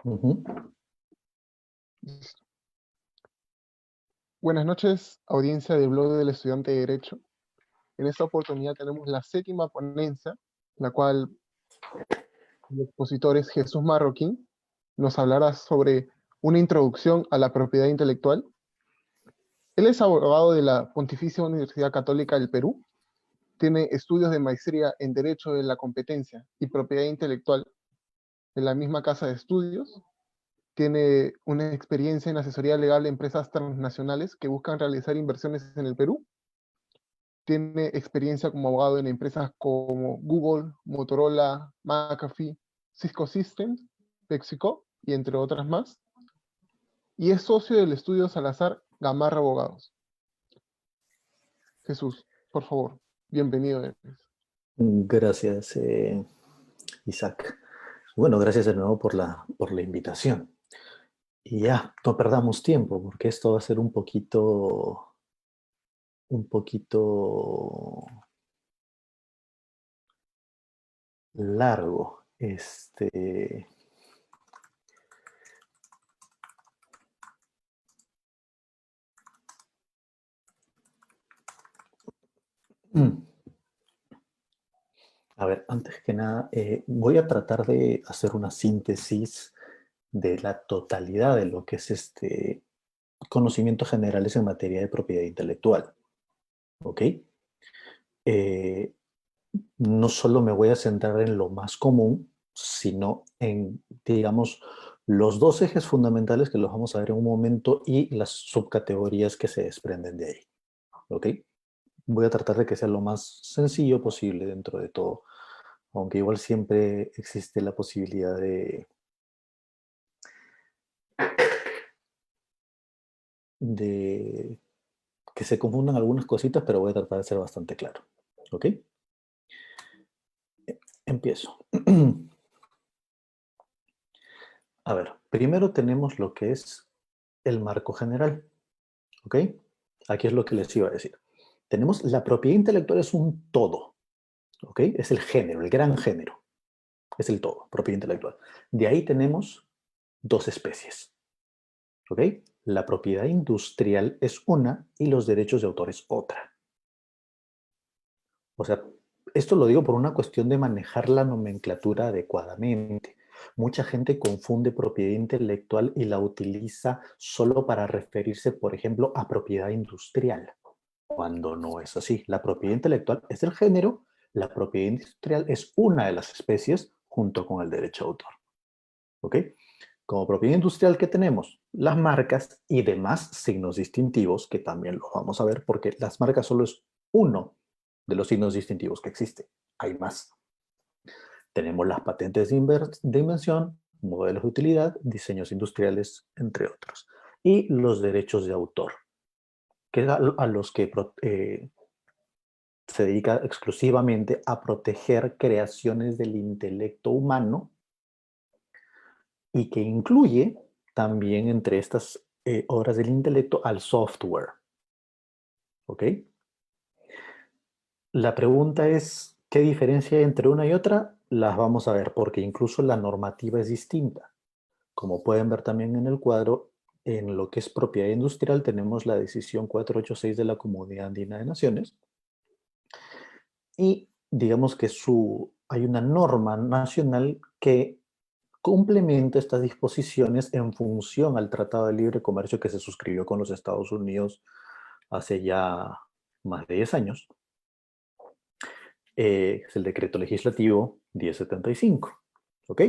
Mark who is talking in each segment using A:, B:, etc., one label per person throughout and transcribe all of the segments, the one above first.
A: Ujú.
B: Buenas noches, audiencia del blog del estudiante de Derecho. En esta oportunidad tenemos la séptima ponencia, la cual el expositor es Jesús Marroquín. Nos hablará sobre una introducción a la propiedad intelectual. Él es abogado de la Pontificia Universidad Católica del Perú. Tiene estudios de maestría en Derecho de la Competencia y Propiedad Intelectual en la misma casa de estudios. Tiene una experiencia en asesoría legal de empresas transnacionales que buscan realizar inversiones en el Perú. Tiene experiencia como abogado en empresas como Google, Motorola, McAfee, Cisco Systems, PepsiCo y entre otras más. Y es socio del estudio Salazar Gamarra Abogados. Jesús, por favor, bienvenido.
A: Gracias, Isaac. Bueno, gracias de nuevo por la invitación. Y ya, no perdamos tiempo, porque esto va a ser un poquito largo. A ver, antes que nada, voy a tratar de hacer una síntesis de la totalidad de lo que es conocimientos generales en materia de propiedad intelectual. ¿Ok? No solo me voy a centrar en lo más común, sino en, digamos, los dos ejes fundamentales que los vamos a ver en un momento y las subcategorías que se desprenden de ahí. ¿Ok? Voy a tratar de que sea lo más sencillo posible dentro de todo, aunque igual siempre existe la posibilidad de que se confundan algunas cositas, pero voy a tratar de ser bastante claro. ¿Ok? Empiezo. A ver, primero tenemos lo que es el marco general. ¿Ok? Aquí es lo que les iba a decir. Tenemos la propiedad intelectual es un todo. ¿Ok? Es el género, el gran género. Es el todo, propiedad intelectual. De ahí tenemos dos especies. ¿Ok? La propiedad industrial es una y los derechos de autor es otra. O sea, esto lo digo por una cuestión de manejar la nomenclatura adecuadamente. Mucha gente confunde propiedad intelectual y la utiliza solo para referirse, por ejemplo, a propiedad industrial, cuando no es así. La propiedad intelectual es el género, la propiedad industrial es una de las especies junto con el derecho de autor. ¿Ok? Como propiedad industrial, ¿qué tenemos? Las marcas y demás signos distintivos, que también los vamos a ver porque las marcas solo es uno de los signos distintivos que existe. Hay más. Tenemos las patentes de invención, modelos de utilidad, diseños industriales, entre otros. Y los derechos de autor, que es a los que se dedica exclusivamente a proteger creaciones del intelecto humano y que incluye también entre estas obras del intelecto al software. ¿Ok? La pregunta es, ¿qué diferencia hay entre una y otra? Las vamos a ver porque incluso la normativa es distinta. Como pueden ver también en el cuadro, en lo que es propiedad industrial tenemos la decisión 486 de la Comunidad Andina de Naciones y digamos que hay una norma nacional que complementa estas disposiciones en función al Tratado de Libre Comercio que se suscribió con los Estados Unidos hace ya más de 10 años. Es el decreto legislativo 1075. ¿Ok?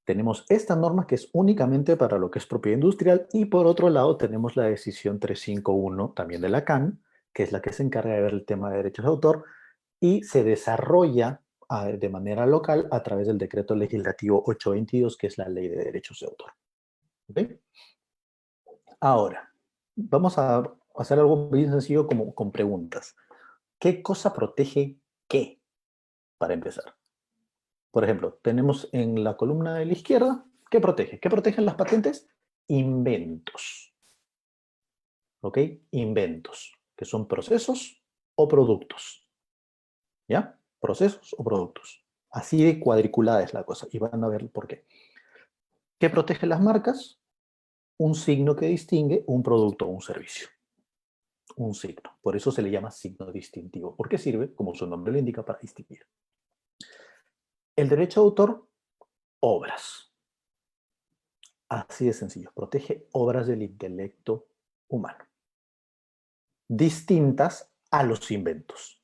A: Tenemos esta norma que es únicamente para lo que es propiedad industrial y por otro lado tenemos la decisión 351 también de la CAN, que es la que se encarga de ver el tema de derechos de autor y se desarrolla de manera local a través del decreto legislativo 822, que es la ley de derechos de autor. ¿Okay? Ahora, vamos a hacer algo bien sencillo como con preguntas. ¿Qué cosa protege qué? Para empezar. Por ejemplo, tenemos en la columna de la izquierda, ¿qué protege? ¿Qué protegen las patentes? Inventos. ¿Ok? Inventos, que son procesos o productos. ¿Ya? Procesos o productos. Así de cuadriculada es la cosa y van a ver por qué. ¿Qué protege las marcas? Un signo que distingue un producto o un servicio. Un signo. Por eso se le llama signo distintivo, porque sirve, como su nombre lo indica, para distinguir. El derecho de autor, obras. Así de sencillo. Protege obras del intelecto humano, distintas a los inventos.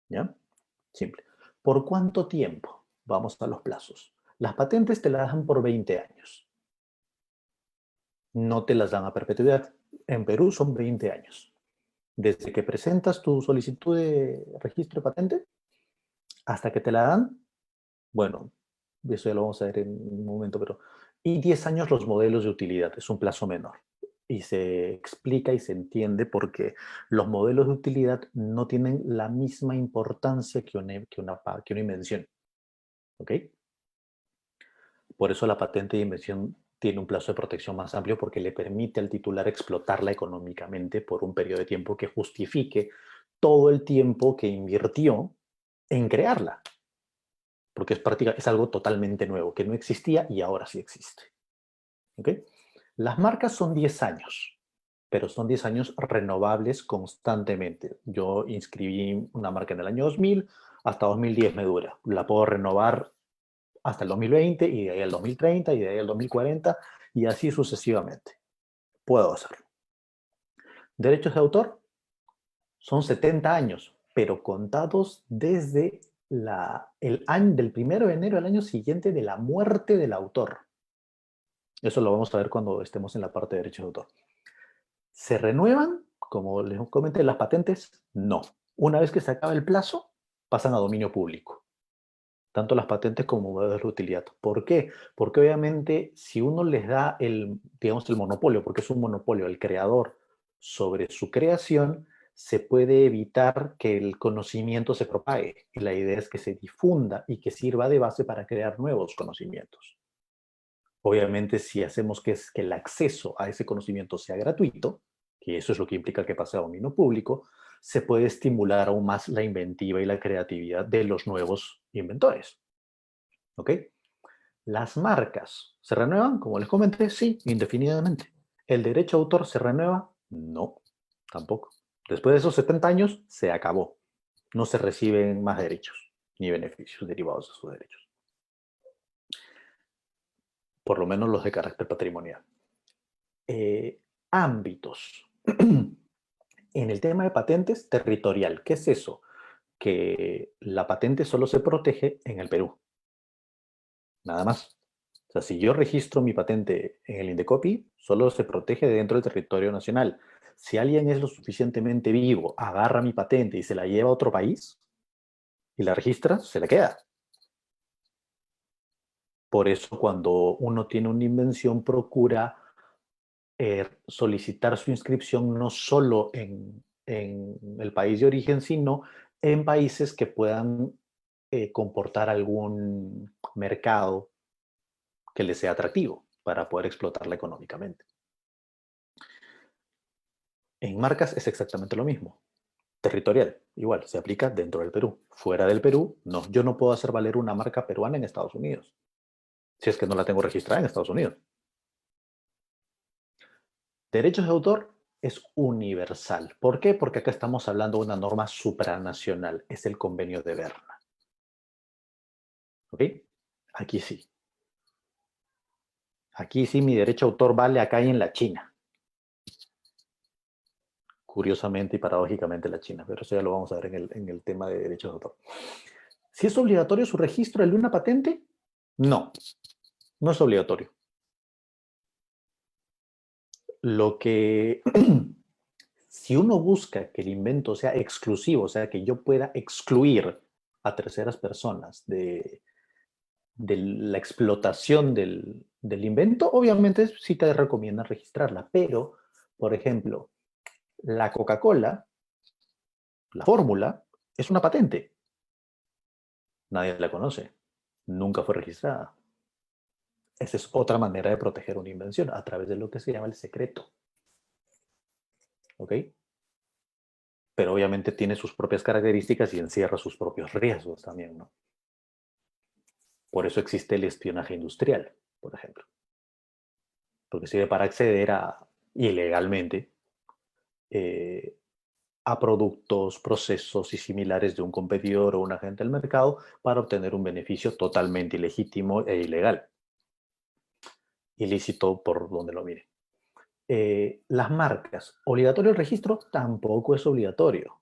A: ¿Ya? Simple. ¿Por cuánto tiempo? Vamos a los plazos. Las patentes te las dan por 20 años. No te las dan a perpetuidad. En Perú son 20 años. Desde que presentas tu solicitud de registro de patente hasta que te la dan, bueno, eso ya lo vamos a ver en un momento, pero... Y 10 años los modelos de utilidad, es un plazo menor. Y se explica y se entiende porque los modelos de utilidad no tienen la misma importancia que una invención. ¿Ok? Por eso la patente de invención tiene un plazo de protección más amplio porque le permite al titular explotarla económicamente por un periodo de tiempo que justifique todo el tiempo que invirtió en crearla. Porque es algo totalmente nuevo, que no existía y ahora sí existe. ¿Okay? Las marcas son 10 años, pero son 10 años renovables constantemente. Yo inscribí una marca en el año 2000, hasta 2010 me dura. La puedo renovar hasta el 2020 y de ahí al 2030 y de ahí al 2040 y así sucesivamente. Puedo hacerlo. Derechos de autor son 70 años, pero contados desde el año, del 1 de enero del año siguiente de la muerte del autor. Eso lo vamos a ver cuando estemos en la parte de derechos de autor. ¿Se renuevan? Como les comenté, las patentes, no. Una vez que se acaba el plazo, pasan a dominio público. Tanto las patentes como modelos de utilidad. ¿Por qué? Porque obviamente si uno les da digamos, el monopolio, porque es un monopolio, el creador sobre su creación, se puede evitar que el conocimiento se propague. Y la idea es que se difunda y que sirva de base para crear nuevos conocimientos. Obviamente, si hacemos que el acceso a ese conocimiento sea gratuito, que eso es lo que implica que pase a dominio público, se puede estimular aún más la inventiva y la creatividad de los nuevos inventores. ¿Ok? Las marcas, ¿se renuevan? Como les comenté, sí, indefinidamente. ¿El derecho de autor se renueva? No, tampoco. Después de esos 70 años, se acabó. No se reciben más derechos ni beneficios derivados de sus derechos. Por lo menos los de carácter patrimonial. Ámbitos. En el tema de patentes, territorial. ¿Qué es eso? Que la patente solo se protege en el Perú. Nada más. O sea, si yo registro mi patente en el Indecopi, solo se protege dentro del territorio nacional. Si alguien es lo suficientemente vivo, agarra mi patente y se la lleva a otro país y la registra, se la queda. Por eso cuando uno tiene una invención, procura solicitar su inscripción no solo en el país de origen, sino en países que puedan comportar algún mercado que les sea atractivo para poder explotarla económicamente. En marcas es exactamente lo mismo. Territorial, igual, se aplica dentro del Perú. Fuera del Perú, no, yo no puedo hacer valer una marca peruana en Estados Unidos, si es que no la tengo registrada en Estados Unidos. Derechos de autor es universal. ¿Por qué? Porque acá estamos hablando de una norma supranacional. Es el Convenio de Berna. ¿Ok? Aquí sí. Aquí sí mi derecho de autor vale acá y en la China. Curiosamente y paradójicamente la China, pero eso ya lo vamos a ver en el tema de derechos de autor. ¿Si es obligatorio su registro de una patente? No, no es obligatorio. Lo que... Si uno busca que el invento sea exclusivo, o sea, que yo pueda excluir a terceras personas de la explotación del invento, obviamente sí te recomiendan registrarla. Pero, por ejemplo, la Coca-Cola, la fórmula, es una patente. Nadie la conoce. Nunca fue registrada. Esa es otra manera de proteger una invención, a través de lo que se llama el secreto. ¿Ok? Pero obviamente tiene sus propias características y encierra sus propios riesgos también, ¿no? Por eso existe el espionaje industrial, por ejemplo. Porque sirve para acceder ilegalmente eh, a productos, procesos y similares de un competidor o un agente del mercado para obtener un beneficio totalmente ilegítimo e ilegal. Ilícito por donde lo mire. Las marcas, ¿obligatorio el registro? Tampoco es obligatorio,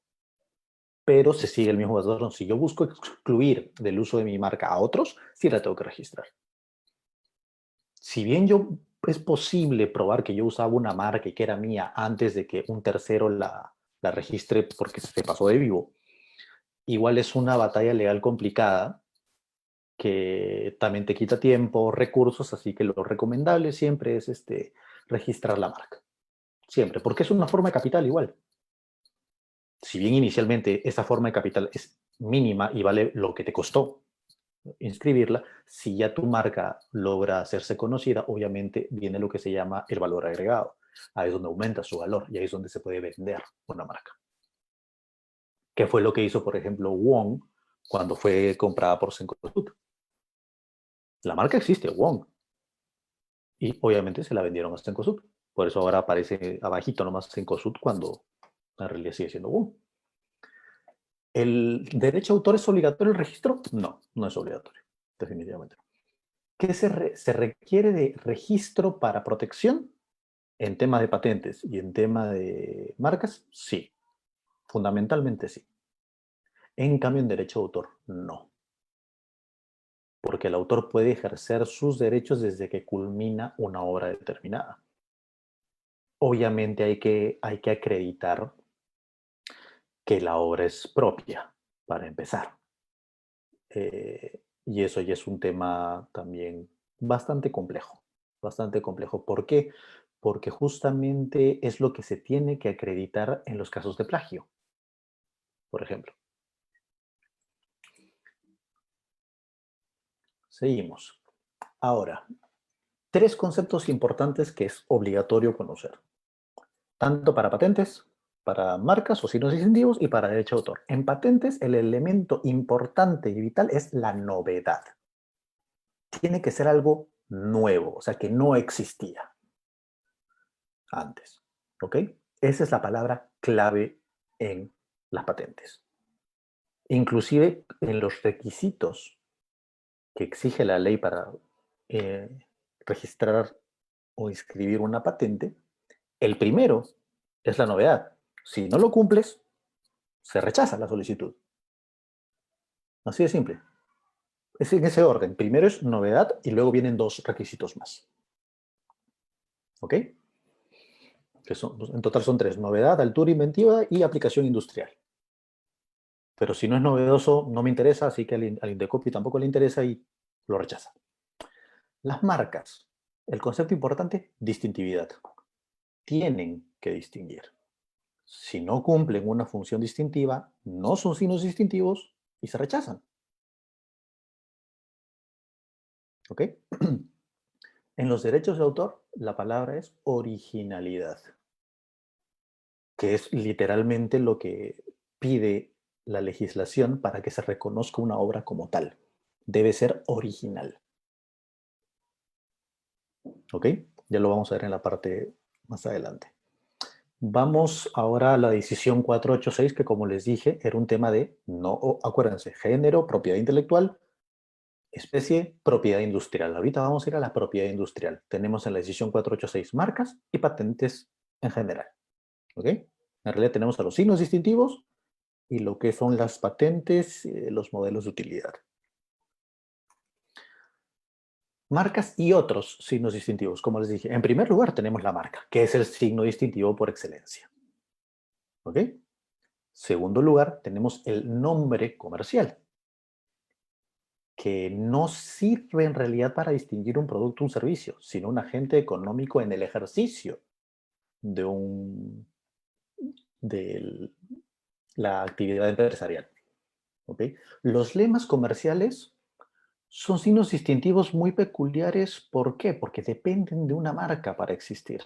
A: pero se sigue el mismo patrón. Si yo busco excluir del uso de mi marca a otros, sí la tengo que registrar. Si bien es posible probar que yo usaba una marca y que era mía antes de que un tercero la registre porque se pasó de vivo, igual es una batalla legal complicada que también te quita tiempo, recursos, así que lo recomendable siempre es registrar la marca. Siempre, porque es una forma de capital igual. Si bien inicialmente esa forma de capital es mínima y vale lo que te costó inscribirla, si ya tu marca logra hacerse conocida, obviamente viene lo que se llama el valor agregado. Ahí es donde aumenta su valor y ahí es donde se puede vender una marca. ¿Qué fue lo que hizo, por ejemplo, Wong cuando fue comprada por Cencosud? La marca existe, Wong, y obviamente se la vendieron a Cencosud. Por eso ahora aparece abajito nomás Cencosud cuando en realidad sigue siendo Wong. ¿El derecho de autor es obligatorio el registro? No, no es obligatorio, definitivamente. ¿Qué se requiere de registro para protección? En tema de patentes y en tema de marcas, sí. Fundamentalmente sí. En cambio, en derecho de autor, no. Porque el autor puede ejercer sus derechos desde que culmina una obra determinada. Obviamente hay que acreditar que la obra es propia, para empezar. Y eso ya es un tema también bastante complejo. Bastante complejo. ¿Por qué? Porque justamente es lo que se tiene que acreditar en los casos de plagio, por ejemplo. Seguimos. Ahora, tres conceptos importantes que es obligatorio conocer, tanto para patentes, para marcas o signos distintivos y para derecho de autor. En patentes, el elemento importante y vital es la novedad. Tiene que ser algo nuevo, o sea, que no existía antes. ¿Ok? Esa es la palabra clave en las patentes. Inclusive en los requisitos que exige la ley para eh, registrar o inscribir una patente, el primero es la novedad. Si no lo cumples, se rechaza la solicitud. Así de simple. Es en ese orden. Primero es novedad y luego vienen dos requisitos más. ¿Ok? En total son tres. Novedad, altura inventiva y aplicación industrial. Pero si no es novedoso, no me interesa, así que al Indecopi tampoco le interesa y lo rechaza. Las marcas. El concepto importante, distintividad. Tienen que distinguir. Si no cumplen una función distintiva, no son signos distintivos y se rechazan. ¿Ok? En los derechos de autor, la palabra es originalidad, que es literalmente lo que pide la legislación para que se reconozca una obra como tal. Debe ser original. ¿Ok? Ya lo vamos a ver en la parte más adelante. Vamos ahora a la decisión 486, que como les dije, era un tema de, no, acuérdense, género, propiedad intelectual, especie, propiedad industrial. Ahorita vamos a ir a la propiedad industrial. Tenemos en la decisión 486 marcas y patentes en general. ¿Ok? En realidad tenemos a los signos distintivos y lo que son las patentes, los modelos de utilidad. Marcas y otros signos distintivos, como les dije. En primer lugar tenemos la marca, que es el signo distintivo por excelencia. ¿Ok? Segundo lugar, tenemos el nombre comercial, que no sirve en realidad para distinguir un producto o un servicio, sino un agente económico en el ejercicio de, de la actividad empresarial. ¿Ok? Los lemas comerciales son signos distintivos muy peculiares. ¿Por qué? Porque dependen de una marca para existir.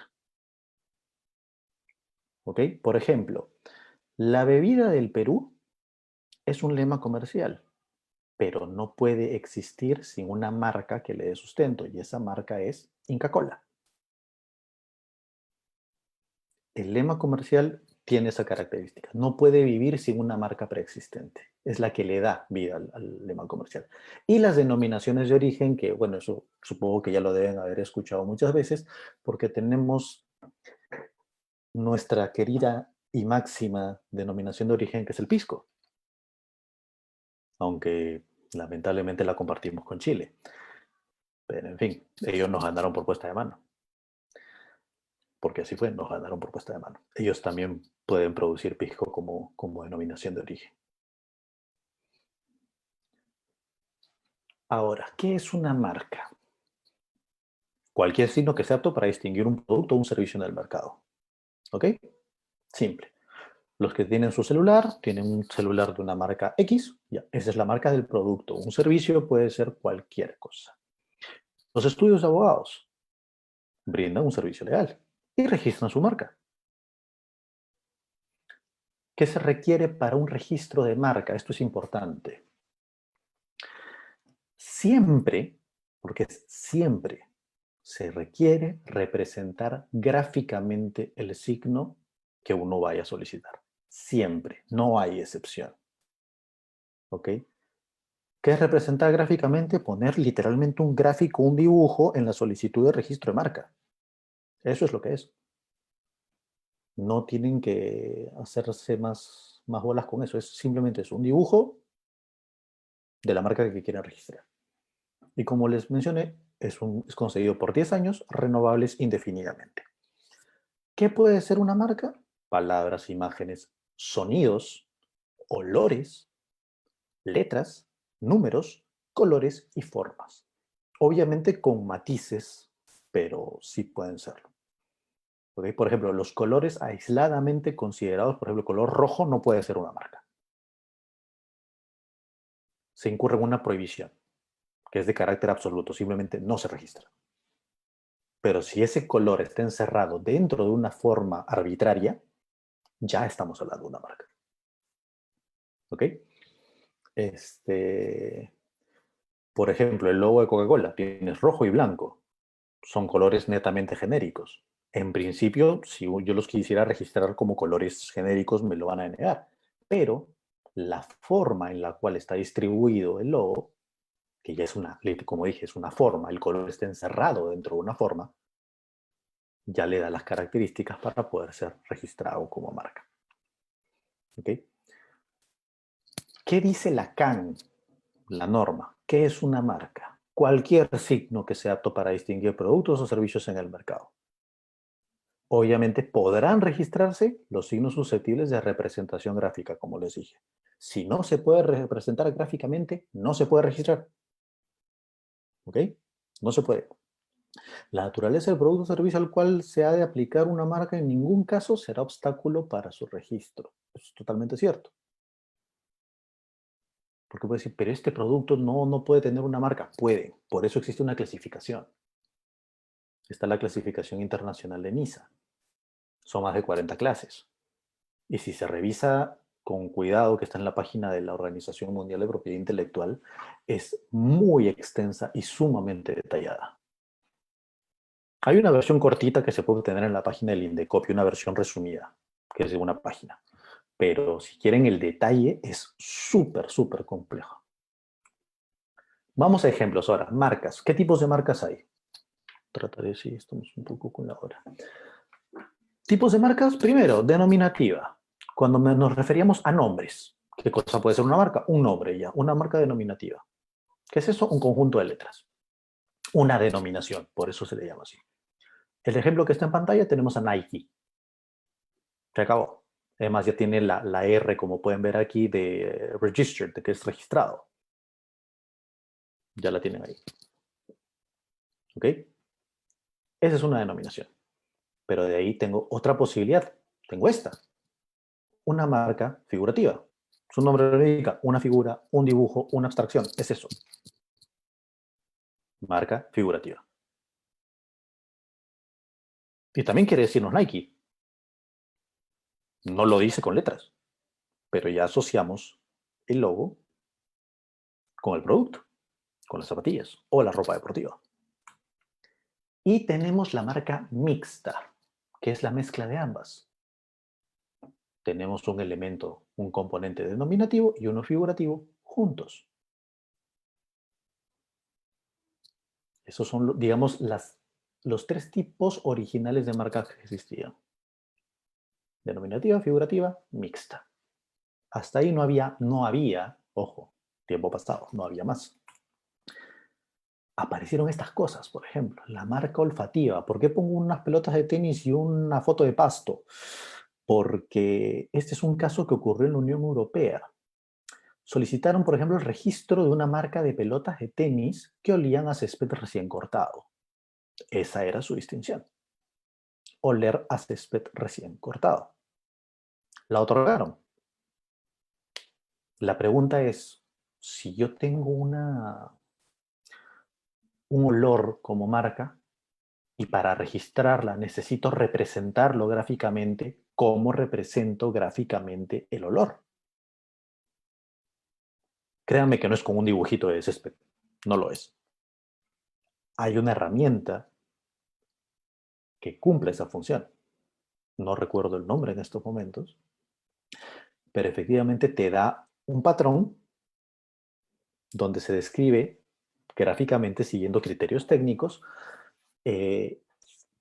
A: ¿Ok? Por ejemplo, la bebida del Perú es un lema comercial, pero no puede existir sin una marca que le dé sustento, y esa marca es Inca Kola. El lema comercial tiene esa característica. No puede vivir sin una marca preexistente. Es la que le da vida al lema comercial. Y las denominaciones de origen, que bueno, eso supongo que ya lo deben haber escuchado muchas veces, porque tenemos nuestra querida y máxima denominación de origen, que es el pisco. Aunque lamentablemente la compartimos con Chile. Pero en fin, ellos nos ganaron por puesta de mano. Porque así fue, nos ganaron por puesta de mano. Ellos también pueden producir pisco como denominación de origen. Ahora, ¿qué es una marca? Cualquier signo que sea apto para distinguir un producto o un servicio en el mercado. ¿Ok? Simple. Los que tienen su celular, tienen un celular de una marca X, ya, esa es la marca del producto. Un servicio puede ser cualquier cosa. Los estudios de abogados brindan un servicio legal y registran su marca. ¿Qué se requiere para un registro de marca? Esto es importante. Siempre, porque siempre se requiere representar gráficamente el signo que uno vaya a solicitar. Siempre, no hay excepción. ¿Ok? ¿Qué es representar gráficamente? Poner literalmente un gráfico, un dibujo en la solicitud de registro de marca. Eso es lo que es. No tienen que hacerse más bolas con eso. Es simplemente eso, un dibujo de la marca que quieren registrar. Y como les mencioné, es concedido por 10 años, renovables indefinidamente. ¿Qué puede ser una marca? Palabras, imágenes, sonidos, olores, letras, números, colores y formas. Obviamente con matices, pero sí pueden serlo. ¿Okay? Por ejemplo, los colores aisladamente considerados, por ejemplo, el color rojo no puede ser una marca. Se incurre en una prohibición, que es de carácter absoluto, simplemente no se registra. Pero si ese color está encerrado dentro de una forma arbitraria, ya estamos hablando de una marca. ¿Ok? Por ejemplo, el logo de Coca-Cola tienes rojo y blanco. Son colores netamente genéricos. En principio, si yo los quisiera registrar como colores genéricos, me lo van a negar. Pero la forma en la cual está distribuido el logo, que ya es como dije, es una forma, el color está encerrado dentro de una forma, ya le da las características para poder ser registrado como marca. ¿Ok? ¿Qué dice la CAN, la norma? ¿Qué es una marca? Cualquier signo que sea apto para distinguir productos o servicios en el mercado. Obviamente podrán registrarse los signos susceptibles de representación gráfica, como les dije. Si no se puede representar gráficamente, no se puede registrar. ¿Ok? No se puede. La naturaleza del producto o servicio al cual se ha de aplicar una marca en ningún caso será obstáculo para su registro. Eso es totalmente cierto. Porque puede decir, pero este producto no puede tener una marca. Puede. Por eso existe una clasificación. Está la clasificación internacional de NISA. Son más de 40 clases. Y si se revisa con cuidado, que está en la página de la Organización Mundial de Propiedad Intelectual, es muy extensa y sumamente detallada. Hay una versión cortita que se puede obtener en la página del Indecopi, una versión resumida, que es de una página. Pero si quieren el detalle, es súper complejo. Vamos a ejemplos ahora. Marcas. ¿Qué tipos de marcas hay? Trataré si estamos un poco con la hora. Tipos de marcas, primero, denominativa. Cuando nos referíamos a nombres. ¿Qué cosa puede ser una marca? Un nombre ya, una marca denominativa. ¿Qué es eso? Un conjunto de letras. Una denominación, por eso se le llama así. El ejemplo que está en pantalla tenemos a Nike. Se acabó. Además ya tiene la R, como pueden ver aquí, de registered, de que es registrado. Ya la tienen ahí. ¿Ok? Esa es una denominación. Pero de ahí tengo otra posibilidad. Tengo esta. Una marca figurativa. Su nombre lo indica, una figura, un dibujo, una abstracción. Es eso. Marca figurativa. Y también quiere decirnos Nike. No lo dice con letras, pero ya asociamos el logo con el producto, con las zapatillas o la ropa deportiva. Y tenemos la marca mixta, que es la mezcla de ambas. Tenemos un elemento, un componente denominativo y uno figurativo juntos. Esos son, digamos, los tres tipos originales de marca que existían. Denominativa, figurativa, mixta. Hasta ahí no había, ojo, tiempo pasado, no había más. Aparecieron estas cosas, por ejemplo, la marca olfativa. ¿Por qué pongo unas pelotas de tenis y una foto de pasto? Porque este es un caso que ocurrió en la Unión Europea. Solicitaron, por ejemplo, el registro de una marca de pelotas de tenis que olían a césped recién cortado. Esa era su distinción. Oler a césped recién cortado. La otorgaron. La pregunta es, si yo tengo un olor como marca y para registrarla necesito representarlo gráficamente, ¿cómo represento gráficamente el olor? Créanme que no es con un dibujito de césped, no lo es. Hay una herramienta que cumple esa función. No recuerdo el nombre en estos momentos, pero efectivamente te da un patrón donde se describe gráficamente, siguiendo criterios técnicos,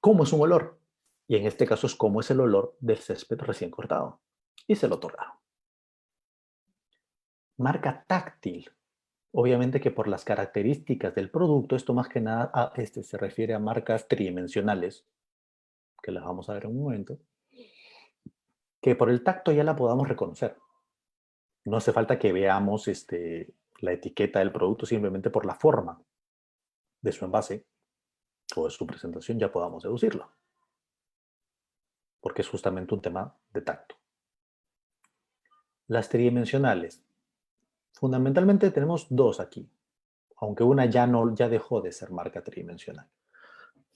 A: cómo es un olor. Y en este caso es cómo es el olor del césped recién cortado. Y se lo otorgaron. Marca táctil. Obviamente que por las características del producto, esto más que nada se refiere a marcas tridimensionales, que las vamos a ver en un momento, que por el tacto ya la podamos reconocer. No hace falta que veamos la etiqueta del producto, simplemente por la forma de su envase o de su presentación ya podamos deducirlo, porque es justamente un tema de tacto. Las tridimensionales. Fundamentalmente tenemos dos aquí, aunque una ya dejó de ser marca tridimensional.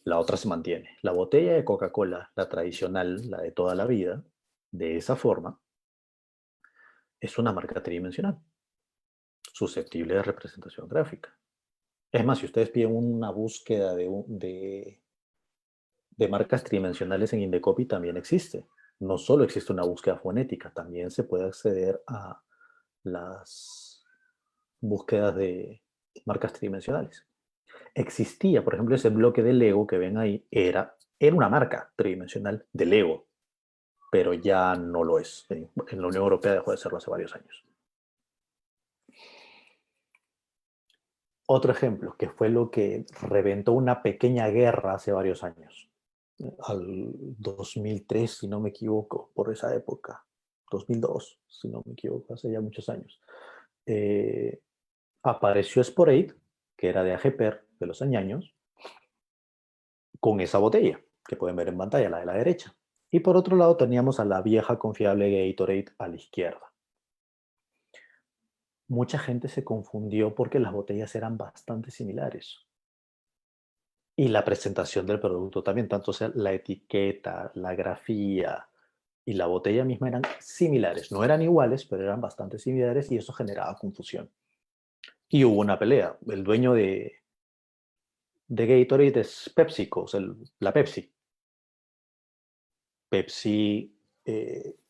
A: La otra se mantiene. La botella de Coca-Cola, la tradicional, la de toda la vida, de esa forma, es una marca tridimensional, susceptible de representación gráfica. Es más, si ustedes piden una búsqueda de marcas tridimensionales en Indecopy, también existe. No solo existe una búsqueda fonética, también se puede acceder a las búsquedas de marcas tridimensionales. Existía, por ejemplo, ese bloque de Lego que ven ahí, era una marca tridimensional de Lego, pero ya no lo es. En la Unión Europea dejó de serlo hace varios años. Otro ejemplo, que fue lo que reventó una pequeña guerra hace varios años, al 2003, si no me equivoco, por esa época, 2002, si no me equivoco, hace ya muchos años. Apareció Sporade, que era de AGPER, de los añaños, con esa botella, que pueden ver en pantalla, la de la derecha. Y por otro lado teníamos a la vieja confiable Gatorade a la izquierda. Mucha gente se confundió porque las botellas eran bastante similares. Y la presentación del producto también, tanto sea la etiqueta, la grafía y la botella misma eran similares. No eran iguales, pero eran bastante similares y eso generaba confusión. Y hubo una pelea. El dueño de Gatorade es PepsiCo, o sea, la Pepsi. Pepsi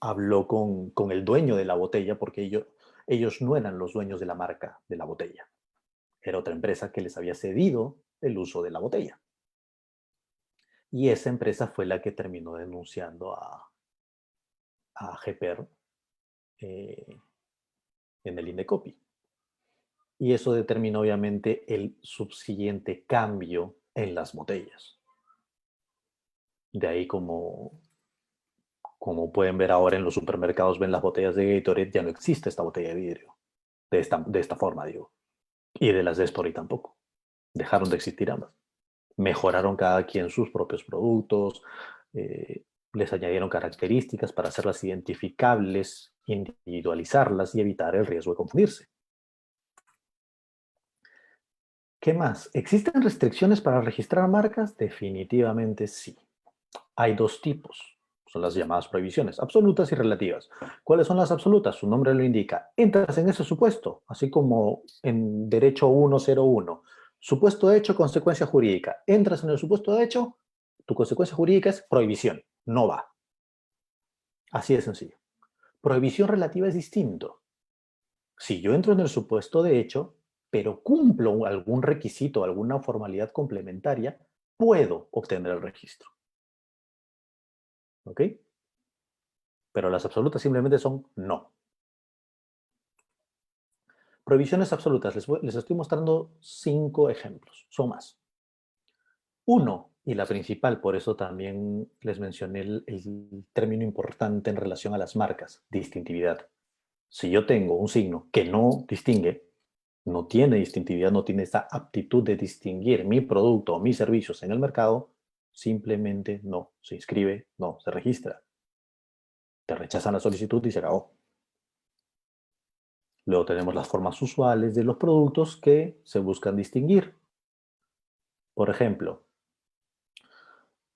A: habló con el dueño de la botella porque ellos no eran los dueños de la marca de la botella. Era otra empresa que les había cedido el uso de la botella. Y esa empresa fue la que terminó denunciando a GPR en el Indecopy. Y eso determinó obviamente el subsiguiente cambio en las botellas. De ahí como pueden ver ahora en los supermercados, ven las botellas de Gatorade, ya no existe esta botella de vidrio. De esta forma, digo. Y de las de Sporade tampoco. Dejaron de existir ambas. Mejoraron cada quien sus propios productos, les añadieron características para hacerlas identificables, individualizarlas y evitar el riesgo de confundirse. ¿Qué más? ¿Existen restricciones para registrar marcas? Definitivamente sí. Hay dos tipos. Son las llamadas prohibiciones, absolutas y relativas. ¿Cuáles son las absolutas? Su nombre lo indica. Entras en ese supuesto, así como en derecho 101. Supuesto de hecho, consecuencia jurídica. Entras en el supuesto de hecho, tu consecuencia jurídica es prohibición. No va. Así de sencillo. Prohibición relativa es distinto. Si yo entro en el supuesto de hecho, pero cumplo algún requisito, alguna formalidad complementaria, puedo obtener el registro. ¿Ok? Pero las absolutas simplemente son no. Prohibiciones absolutas. Les estoy mostrando 5 ejemplos. Son más. Uno, y la principal, por eso también les mencioné el término importante en relación a las marcas, distintividad. Si yo tengo un signo que no distingue, no tiene distintividad, no tiene esta aptitud de distinguir mi producto o mis servicios en el mercado, simplemente no se inscribe, no se registra. Te rechazan la solicitud y se acabó. Luego tenemos las formas usuales de los productos que se buscan distinguir. Por ejemplo,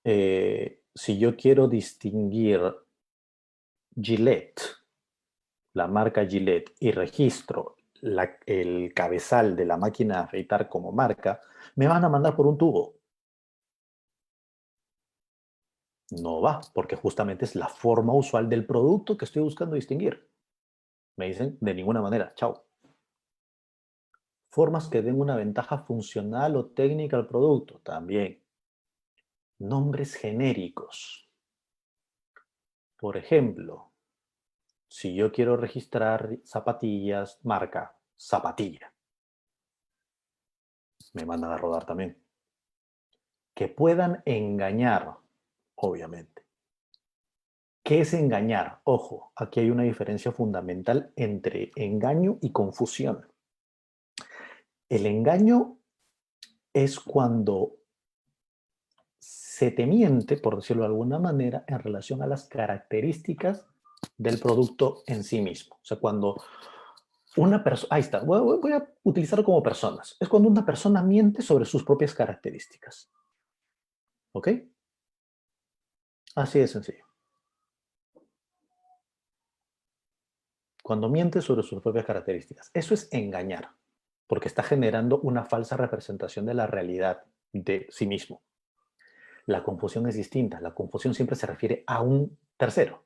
A: si yo quiero distinguir Gillette, la marca Gillette, y registro el cabezal de la máquina de afeitar como marca, me van a mandar por un tubo. No va, porque justamente es la forma usual del producto que estoy buscando distinguir. Me dicen, de ninguna manera, chao. Formas que den una ventaja funcional o técnica al producto, también. Nombres genéricos. Por ejemplo, si yo quiero registrar zapatillas, marca zapatilla, me mandan a rodar también. Que puedan engañar, obviamente. ¿Qué es engañar? Ojo, aquí hay una diferencia fundamental entre engaño y confusión. El engaño es cuando se te miente, por decirlo de alguna manera, en relación a las características del producto en sí mismo. O sea, cuando una persona, ahí está, voy a utilizarlo como personas. Es cuando una persona miente sobre sus propias características. ¿Ok? Así de sencillo. Cuando miente sobre sus propias características. Eso es engañar, porque está generando una falsa representación de la realidad de sí mismo. La confusión es distinta. La confusión siempre se refiere a un tercero,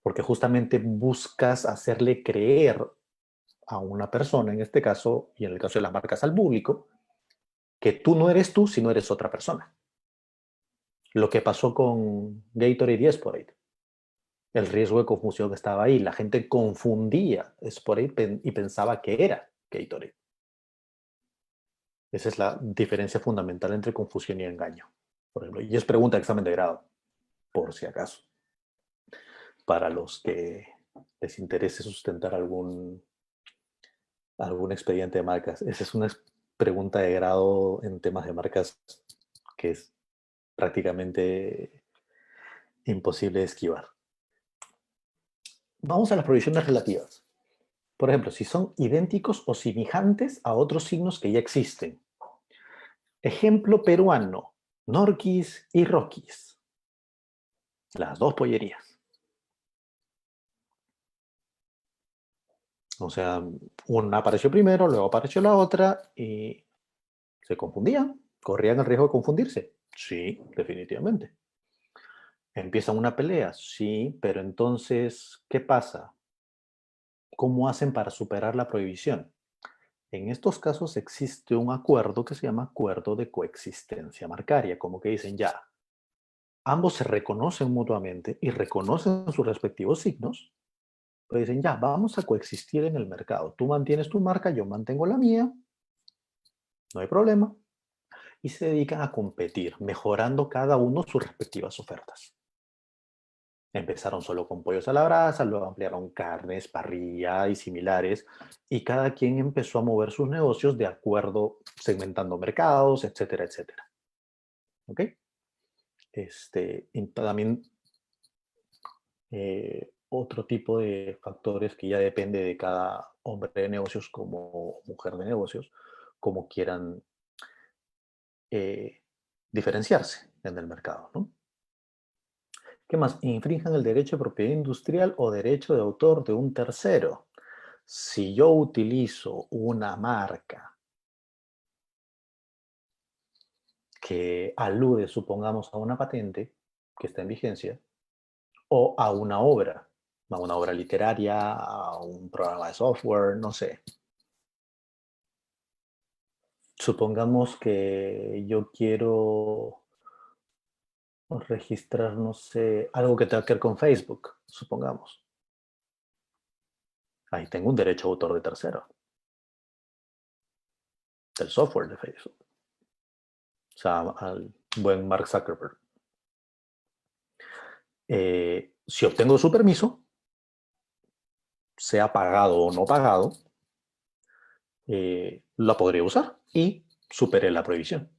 A: porque justamente buscas hacerle creer a una persona, en este caso, y en el caso de las marcas al público, que tú no eres tú, sino eres otra persona. Lo que pasó con Gatorade y Sporade. El riesgo de confusión estaba ahí. La gente confundía Sporade y pensaba que era Gatorade. Esa es la diferencia fundamental entre confusión y engaño. Por ejemplo, y es pregunta de examen de grado, por si acaso. Para los que les interese sustentar algún expediente de marcas. Esa es una pregunta de grado en temas de marcas que es prácticamente imposible de esquivar. Vamos a las prohibiciones relativas. Por ejemplo, si son idénticos o semejantes a otros signos que ya existen. Ejemplo peruano, Norquis y Rockies. Las dos pollerías. O sea, una apareció primero, luego apareció la otra y se confundían. ¿Corrían el riesgo de confundirse? Sí, definitivamente. ¿Empiezan una pelea? Sí, pero entonces, ¿qué pasa? ¿Cómo hacen para superar la prohibición? En estos casos existe un acuerdo que se llama acuerdo de coexistencia marcaria, como que dicen ya, ambos se reconocen mutuamente y reconocen sus respectivos signos, pero dicen ya, vamos a coexistir en el mercado. Tú mantienes tu marca, yo mantengo la mía, no hay problema. Y se dedican a competir, mejorando cada uno sus respectivas ofertas. Empezaron solo con pollos a la brasa, luego ampliaron carnes, parrilla y similares, y cada quien empezó a mover sus negocios de acuerdo, segmentando mercados, etcétera, etcétera. ¿Ok? Y también otro tipo de factores que ya depende de cada hombre de negocios como mujer de negocios, como quieran diferenciarse en el mercado, ¿no? ¿Qué más? Infrinjan el derecho de propiedad industrial o derecho de autor de un tercero. Si yo utilizo una marca que alude, supongamos, a una patente que está en vigencia, o a una obra literaria, a un programa de software, no sé. Supongamos que yo quiero registrar, no sé, algo que tenga que ver con Facebook, supongamos. Ahí tengo un derecho de autor de tercero, del software de Facebook. O sea, al buen Mark Zuckerberg. Si obtengo su permiso, sea pagado o no pagado, la podría usar y superé la prohibición.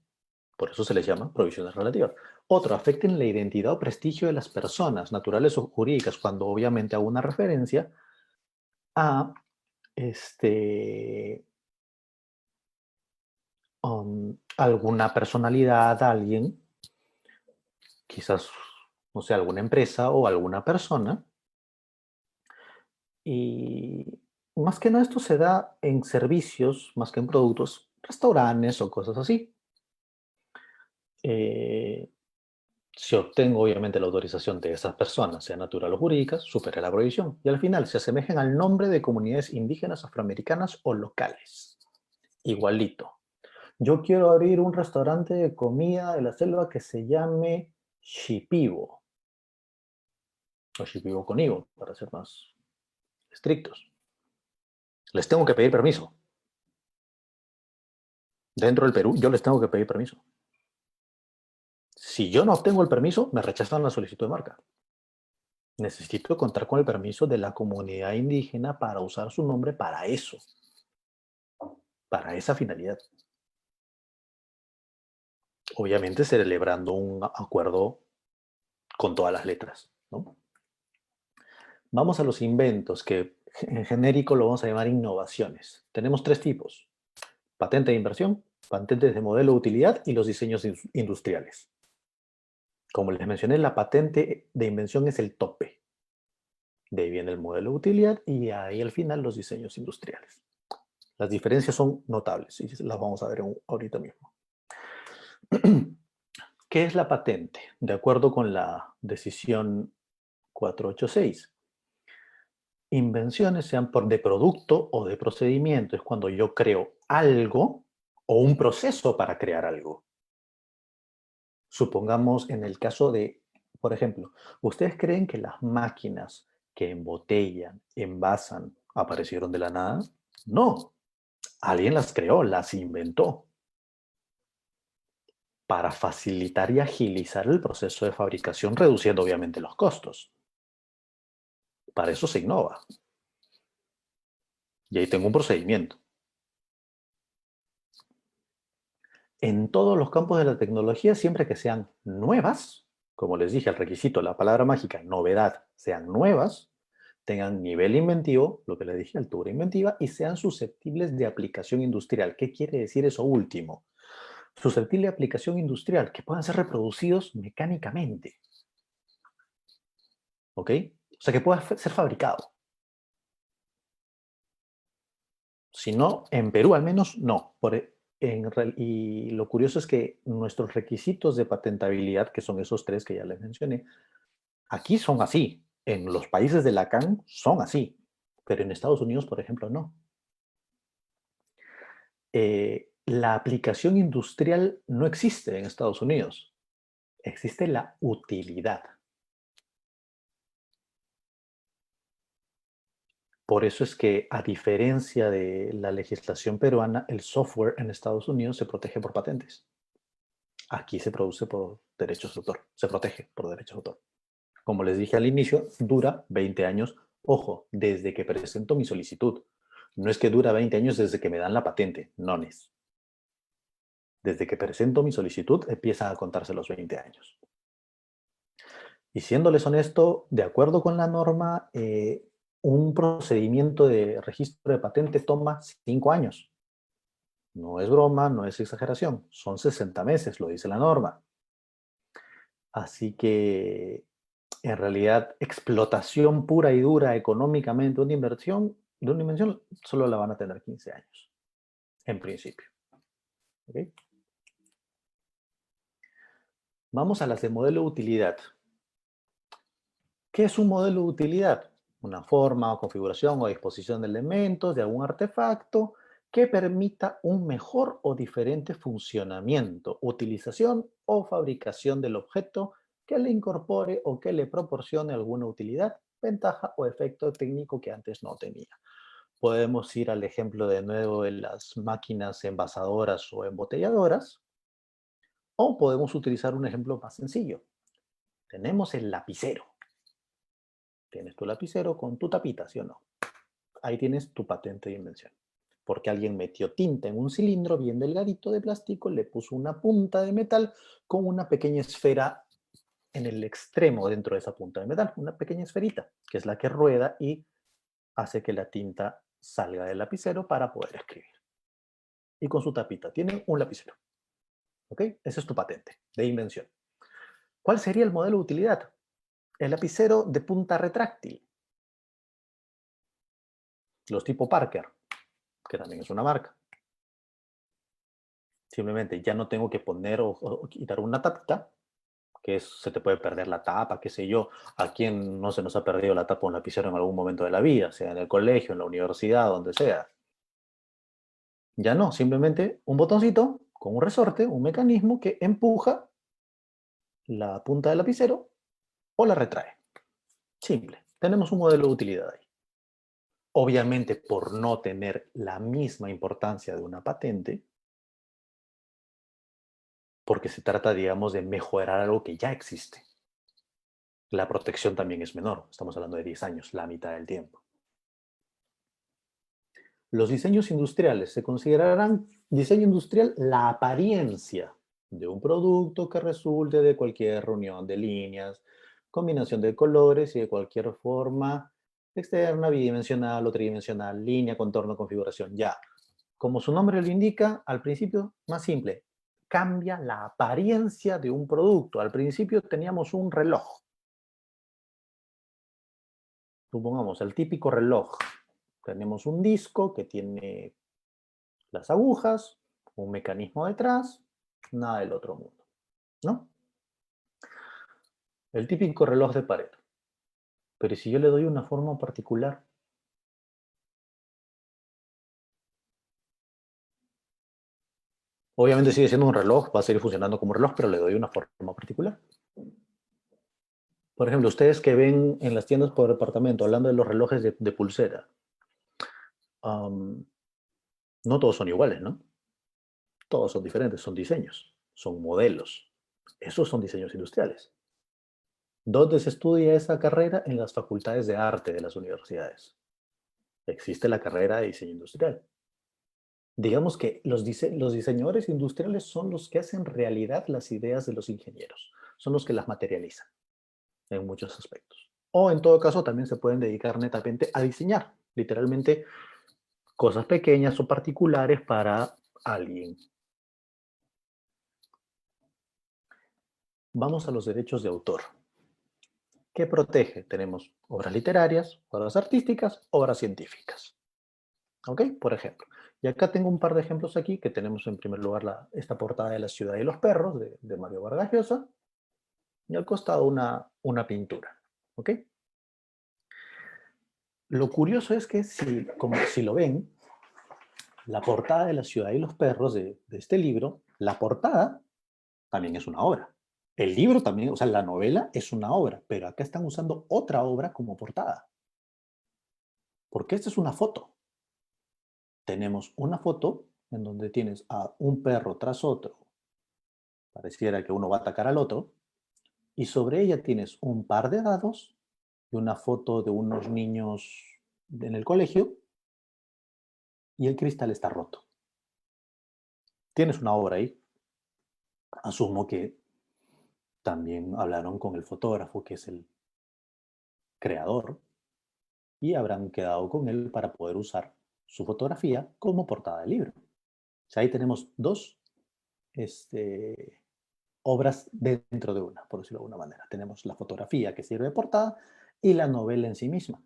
A: Por eso se les llama prohibiciones relativas. Otro, afecten la identidad o prestigio de las personas, naturales o jurídicas, cuando obviamente hago una referencia a alguna personalidad, alguien, quizás, no sé, alguna empresa o alguna persona. Y más que nada esto se da en servicios, más que en productos, restaurantes o cosas así. Eh, Si obtengo obviamente la autorización de esas personas, sea natural o jurídicas, superé la prohibición y al final se asemejan al nombre de comunidades indígenas, afroamericanas o locales. Igualito. Yo quiero abrir un restaurante de comida de la selva que se llame Shipibo, o Shipibo con Ivo, para ser más estrictos. Les tengo que pedir permiso. Dentro del Perú, yo les tengo que pedir permiso. Si yo no obtengo el permiso, me rechazan la solicitud de marca. Necesito contar con el permiso de la comunidad indígena para usar su nombre para eso, para esa finalidad. Obviamente celebrando un acuerdo con todas las letras, ¿no? Vamos a los inventos, que en genérico lo vamos a llamar innovaciones. Tenemos tres tipos: patente de inversión, patentes de modelo de utilidad y los diseños industriales. Como les mencioné, la patente de invención es el tope. De ahí viene el modelo de utilidad y ahí al final los diseños industriales. Las diferencias son notables y las vamos a ver ahorita mismo. ¿Qué es la patente? De acuerdo con la decisión 486. Invenciones, sean de producto o de procedimiento, es cuando yo creo algo o un proceso para crear algo. Supongamos en el caso de, por ejemplo, ¿ustedes creen que las máquinas que embotellan, envasan, aparecieron de la nada? No, alguien las creó, las inventó para facilitar y agilizar el proceso de fabricación, reduciendo obviamente los costos. Para eso se innova. Y ahí tengo un procedimiento. En todos los campos de la tecnología, siempre que sean nuevas, como les dije, el requisito, la palabra mágica, novedad, sean nuevas, tengan nivel inventivo, lo que les dije, altura inventiva, y sean susceptibles de aplicación industrial. ¿Qué quiere decir eso último? Susceptible de aplicación industrial, que puedan ser reproducidos mecánicamente. ¿Ok? O sea, que pueda ser fabricado. Si no, en Perú al menos no. Y lo curioso es que nuestros requisitos de patentabilidad, que son esos tres que ya les mencioné, aquí son así. En los países de la CAN son así. Pero en Estados Unidos, por ejemplo, no. La aplicación industrial no existe en Estados Unidos. Existe la utilidad. Por eso es que, a diferencia de la legislación peruana, el software en Estados Unidos se protege por patentes. Aquí se produce por derechos de autor, se protege por derechos de autor. Como les dije al inicio, dura 20 años, ojo, desde que presento mi solicitud. No es que dura 20 años desde que me dan la patente, no es. Desde que presento mi solicitud empiezan a contarse los 20 años. Y siéndoles honesto, de acuerdo con la norma, un procedimiento de registro de patente toma 5 años. No es broma, no es exageración, son 60 meses, lo dice la norma. Así que en realidad, explotación pura y dura económicamente de una invención, solo la van a tener 15 años, en principio. ¿Ok? Vamos a las de modelo de utilidad. ¿Qué es un modelo de utilidad? Una forma o configuración o disposición de elementos de algún artefacto que permita un mejor o diferente funcionamiento, utilización o fabricación del objeto que le incorpore o que le proporcione alguna utilidad, ventaja o efecto técnico que antes no tenía. Podemos ir al ejemplo de nuevo de las máquinas envasadoras o embotelladoras, o podemos utilizar un ejemplo más sencillo. Tenemos el lapicero. Tienes tu lapicero con tu tapita, ¿sí o no? Ahí tienes tu patente de invención. Porque alguien metió tinta en un cilindro bien delgadito de plástico, le puso una punta de metal con una pequeña esfera en el extremo dentro de esa punta de metal. Una pequeña esferita, que es la que rueda y hace que la tinta salga del lapicero para poder escribir. Y con su tapita tiene un lapicero. ¿Ok? Ese es tu patente de invención. ¿Cuál sería el modelo de utilidad? El lapicero de punta retráctil. Los tipo Parker, que también es una marca. Simplemente ya no tengo que poner o quitar una tapita, que se te puede perder la tapa, qué sé yo. ¿A quién no se nos ha perdido la tapa de un lapicero en algún momento de la vida? Sea en el colegio, en la universidad, donde sea. Ya no, simplemente un botoncito con un resorte, un mecanismo que empuja la punta del lapicero o la retrae. Simple. Tenemos un modelo de utilidad ahí. Obviamente, por no tener la misma importancia de una patente, porque se trata, digamos, de mejorar algo que ya existe. La protección también es menor, estamos hablando de 10 años, la mitad del tiempo. Los diseños industriales se considerarán diseño industrial la apariencia de un producto que resulte de cualquier reunión de líneas, combinación de colores y de cualquier forma externa, bidimensional o tridimensional, línea, contorno, configuración, ya. Como su nombre lo indica, al principio, más simple, cambia la apariencia de un producto. Al principio teníamos un reloj. Supongamos el típico reloj. Tenemos un disco que tiene las agujas, un mecanismo detrás, nada del otro mundo, ¿no? El típico reloj de pared. Pero si yo le doy una forma particular, obviamente sigue siendo un reloj, va a seguir funcionando como reloj, pero le doy una forma particular. Por ejemplo, ustedes que ven en las tiendas por departamento, hablando de los relojes de pulsera, no todos son iguales, ¿no? Todos son diferentes, son diseños, son modelos. Esos son diseños industriales. ¿Dónde se estudia esa carrera? En las facultades de arte de las universidades. Existe la carrera de diseño industrial. Digamos que los diseñadores industriales son los que hacen realidad las ideas de los ingenieros, son los que las materializan en muchos aspectos. O en todo caso también se pueden dedicar netamente a diseñar, literalmente cosas pequeñas o particulares para alguien. Vamos a los derechos de autor. ¿Qué protege? Tenemos obras literarias, obras artísticas, obras científicas. ¿Ok? Por ejemplo. Y acá tengo un par de ejemplos aquí que tenemos en primer lugar esta portada de La ciudad y los perros de Mario Vargas Llosa y al costado una pintura. ¿Ok? Lo curioso es que como si lo ven, la portada de La ciudad y los perros de este libro, la portada también es una obra. El libro también, o sea, la novela es una obra, pero acá están usando otra obra como portada. Porque esta es una foto. Tenemos una foto en donde tienes a un perro tras otro, pareciera que uno va a atacar al otro, y sobre ella tienes un par de dados y una foto de unos niños en el colegio y el cristal está roto. Tienes una obra ahí. Asumo que también hablaron con el fotógrafo, que es el creador, y habrán quedado con él para poder usar su fotografía como portada del libro. O sea, ahí tenemos dos obras dentro de una, por decirlo de alguna manera. Tenemos la fotografía que sirve de portada y la novela en sí misma,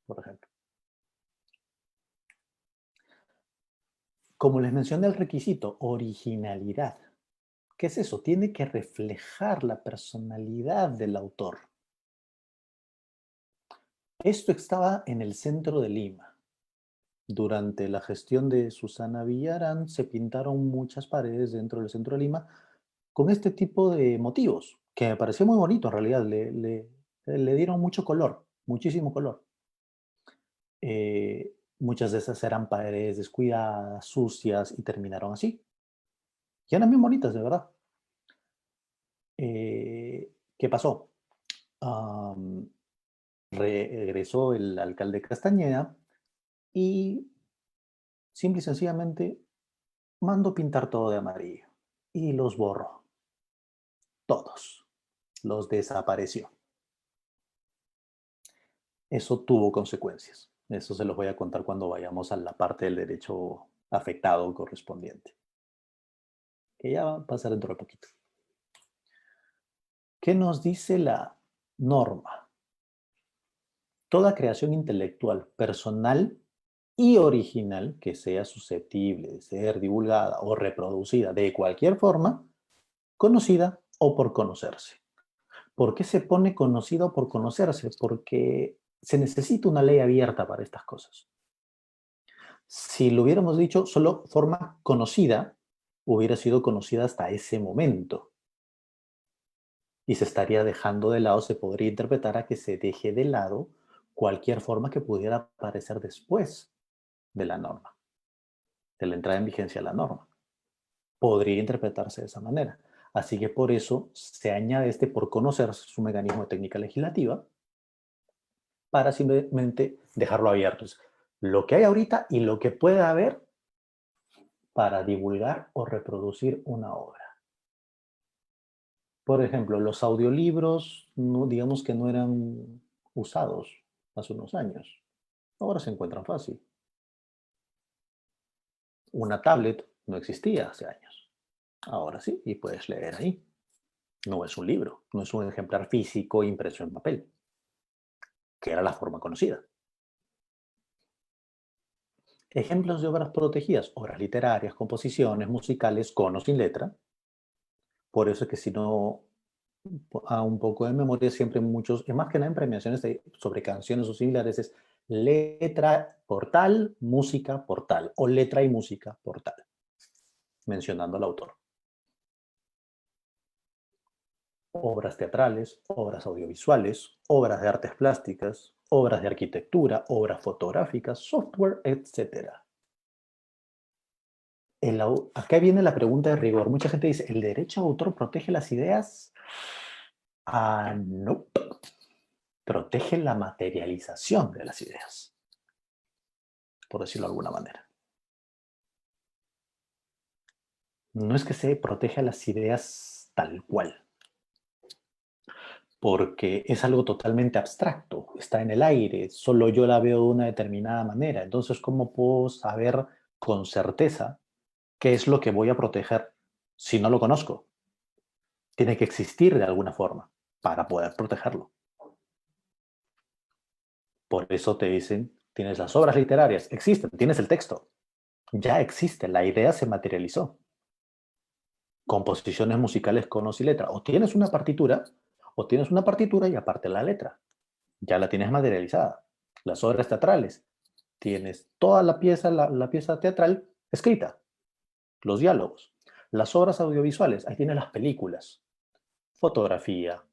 A: por ejemplo. Como les mencioné el requisito, originalidad. ¿Qué es eso? Tiene que reflejar la personalidad del autor. Esto estaba en el centro de Lima. Durante la gestión de Susana Villarán se pintaron muchas paredes dentro del centro de Lima con este tipo de motivos, que me pareció muy bonito en realidad. Le dieron mucho color, muchísimo color. Muchas de esas eran paredes descuidadas, sucias y terminaron así. Y eran bien bonitas, de verdad. ¿Qué pasó? Am, Regresó el alcalde Castañeda y simple y sencillamente mandó pintar todo de amarillo y los borró, todos, los desapareció. Eso tuvo consecuencias. Eso se los voy a contar cuando vayamos a la parte del derecho afectado correspondiente, que ya va a pasar dentro de poquito. ¿Qué nos dice la norma? Toda creación intelectual personal y original que sea susceptible de ser divulgada o reproducida de cualquier forma, conocida o por conocerse. ¿Por qué se pone conocida o por conocerse? Porque se necesita una ley abierta para estas cosas. Si lo hubiéramos dicho solo forma conocida, hubiera sido conocida hasta ese momento. Y se estaría dejando de lado, se podría interpretar a que se deje de lado cualquier forma que pudiera aparecer después de la norma, de la entrada en vigencia de la norma. Podría interpretarse de esa manera. Así que por eso se añade este por conocer su mecanismo de técnica legislativa para simplemente dejarlo abierto. Es lo que hay ahorita y lo que pueda haber para divulgar o reproducir una obra. Por ejemplo, los audiolibros, no, digamos que no eran usados hace unos años. Ahora se encuentran fácil. Una tablet no existía hace años. Ahora sí, y puedes leer ahí. No es un libro, no es un ejemplar físico impreso en papel, que era la forma conocida. Ejemplos de obras protegidas, obras literarias, composiciones, musicales, con o sin letra. Por eso es que si no, a un poco de memoria, siempre muchos, y más que nada en premiaciones sobre canciones o similares, es letra portal, música portal, o letra y música portal, mencionando al autor. Obras teatrales, obras audiovisuales, obras de artes plásticas, obras de arquitectura, obras fotográficas, software, etc. Acá viene la pregunta de rigor. Mucha gente dice, ¿el derecho de autor protege las ideas? No. Protege la materialización de las ideas, por decirlo de alguna manera. No es que se proteja las ideas tal cual, porque es algo totalmente abstracto, está en el aire, solo yo la veo de una determinada manera. Entonces, ¿cómo puedo saber con certeza qué es lo que voy a proteger si no lo conozco? Tiene que existir de alguna forma para poder protegerlo. Por eso te dicen, tienes las obras literarias, existen, tienes el texto, ya existe, la idea se materializó. Composiciones musicales con o sin letra. O tienes una partitura y aparte la letra. Ya la tienes materializada. Las obras teatrales, tienes toda la pieza, la pieza teatral escrita, los diálogos. Las obras audiovisuales, ahí tienes las películas, fotografía,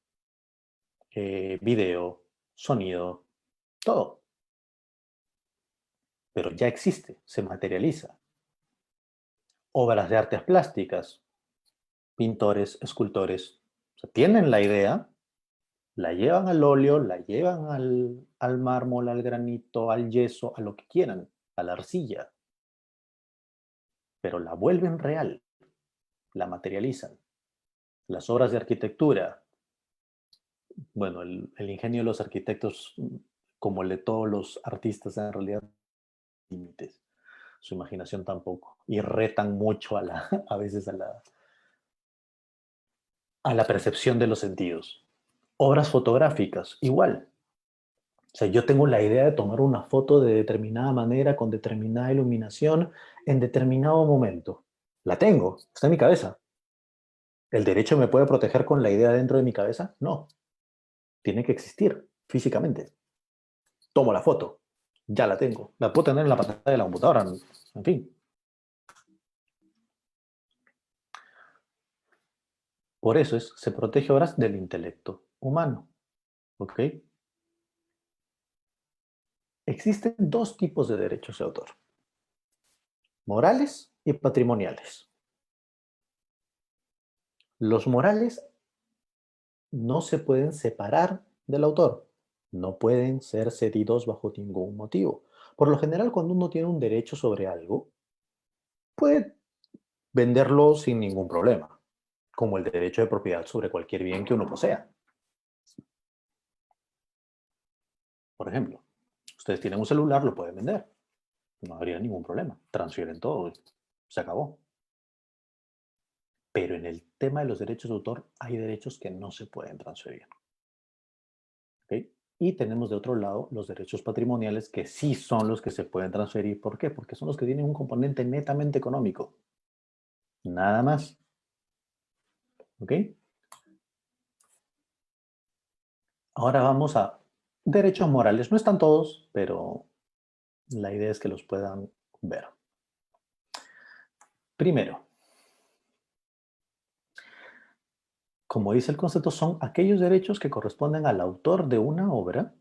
A: video, sonido, todo. Pero ya existe, se materializa. Obras de artes plásticas, pintores, escultores, o sea, tienen la idea, la llevan al óleo, la llevan al mármol, al granito, al yeso, a lo que quieran, a la arcilla, pero la vuelven real, la materializan. Las obras de arquitectura, bueno, el ingenio de los arquitectos, como el de todos los artistas, en realidad, límites. Su imaginación tampoco. Y retan mucho a veces a la percepción de los sentidos. Obras fotográficas, igual. O sea, yo tengo la idea de tomar una foto de determinada manera, con determinada iluminación, en determinado momento. La tengo, está en mi cabeza. ¿El derecho me puede proteger con la idea dentro de mi cabeza? No. Tiene que existir físicamente. Tomo la foto, ya la tengo. La puedo tener en la pantalla de la computadora, en fin. Por eso se protege obras del intelecto humano. ¿Ok? Existen dos tipos de derechos de autor: morales y patrimoniales. Los morales no se pueden separar del autor, no pueden ser cedidos bajo ningún motivo. Por lo general, cuando uno tiene un derecho sobre algo, puede venderlo sin ningún problema, como el derecho de propiedad sobre cualquier bien que uno posea. Por ejemplo, ustedes tienen un celular, lo pueden vender, no habría ningún problema, transfieren todo, se acabó. Pero en el tema de los derechos de autor hay derechos que no se pueden transferir. ¿Ok? Y tenemos de otro lado los derechos patrimoniales, que sí son los que se pueden transferir. ¿Por qué? Porque son los que tienen un componente netamente económico. Nada más. ¿Ok? Ahora vamos a derechos morales. No están todos, pero la idea es que los puedan ver. Primero, como dice el concepto, son aquellos derechos que corresponden al autor de una obra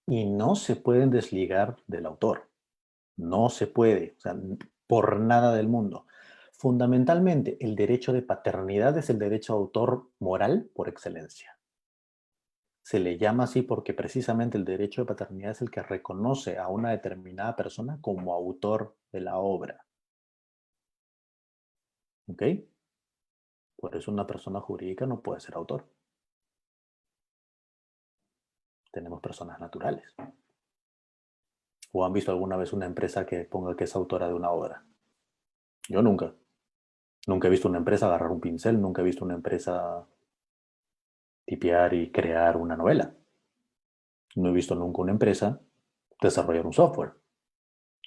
A: y no se pueden desligar del autor. No se puede, o sea, por nada del mundo. Fundamentalmente, el derecho de paternidad es el derecho de autor moral por excelencia. Se le llama así porque precisamente el derecho de paternidad es el que reconoce a una determinada persona como autor de la obra. ¿Ok? Por eso una persona jurídica no puede ser autor. Tenemos personas naturales. ¿O han visto alguna vez una empresa que ponga que es autora de una obra? Yo nunca. Nunca he visto una empresa agarrar un pincel, nunca he visto una empresa tipear y crear una novela. No he visto nunca una empresa desarrollar un software.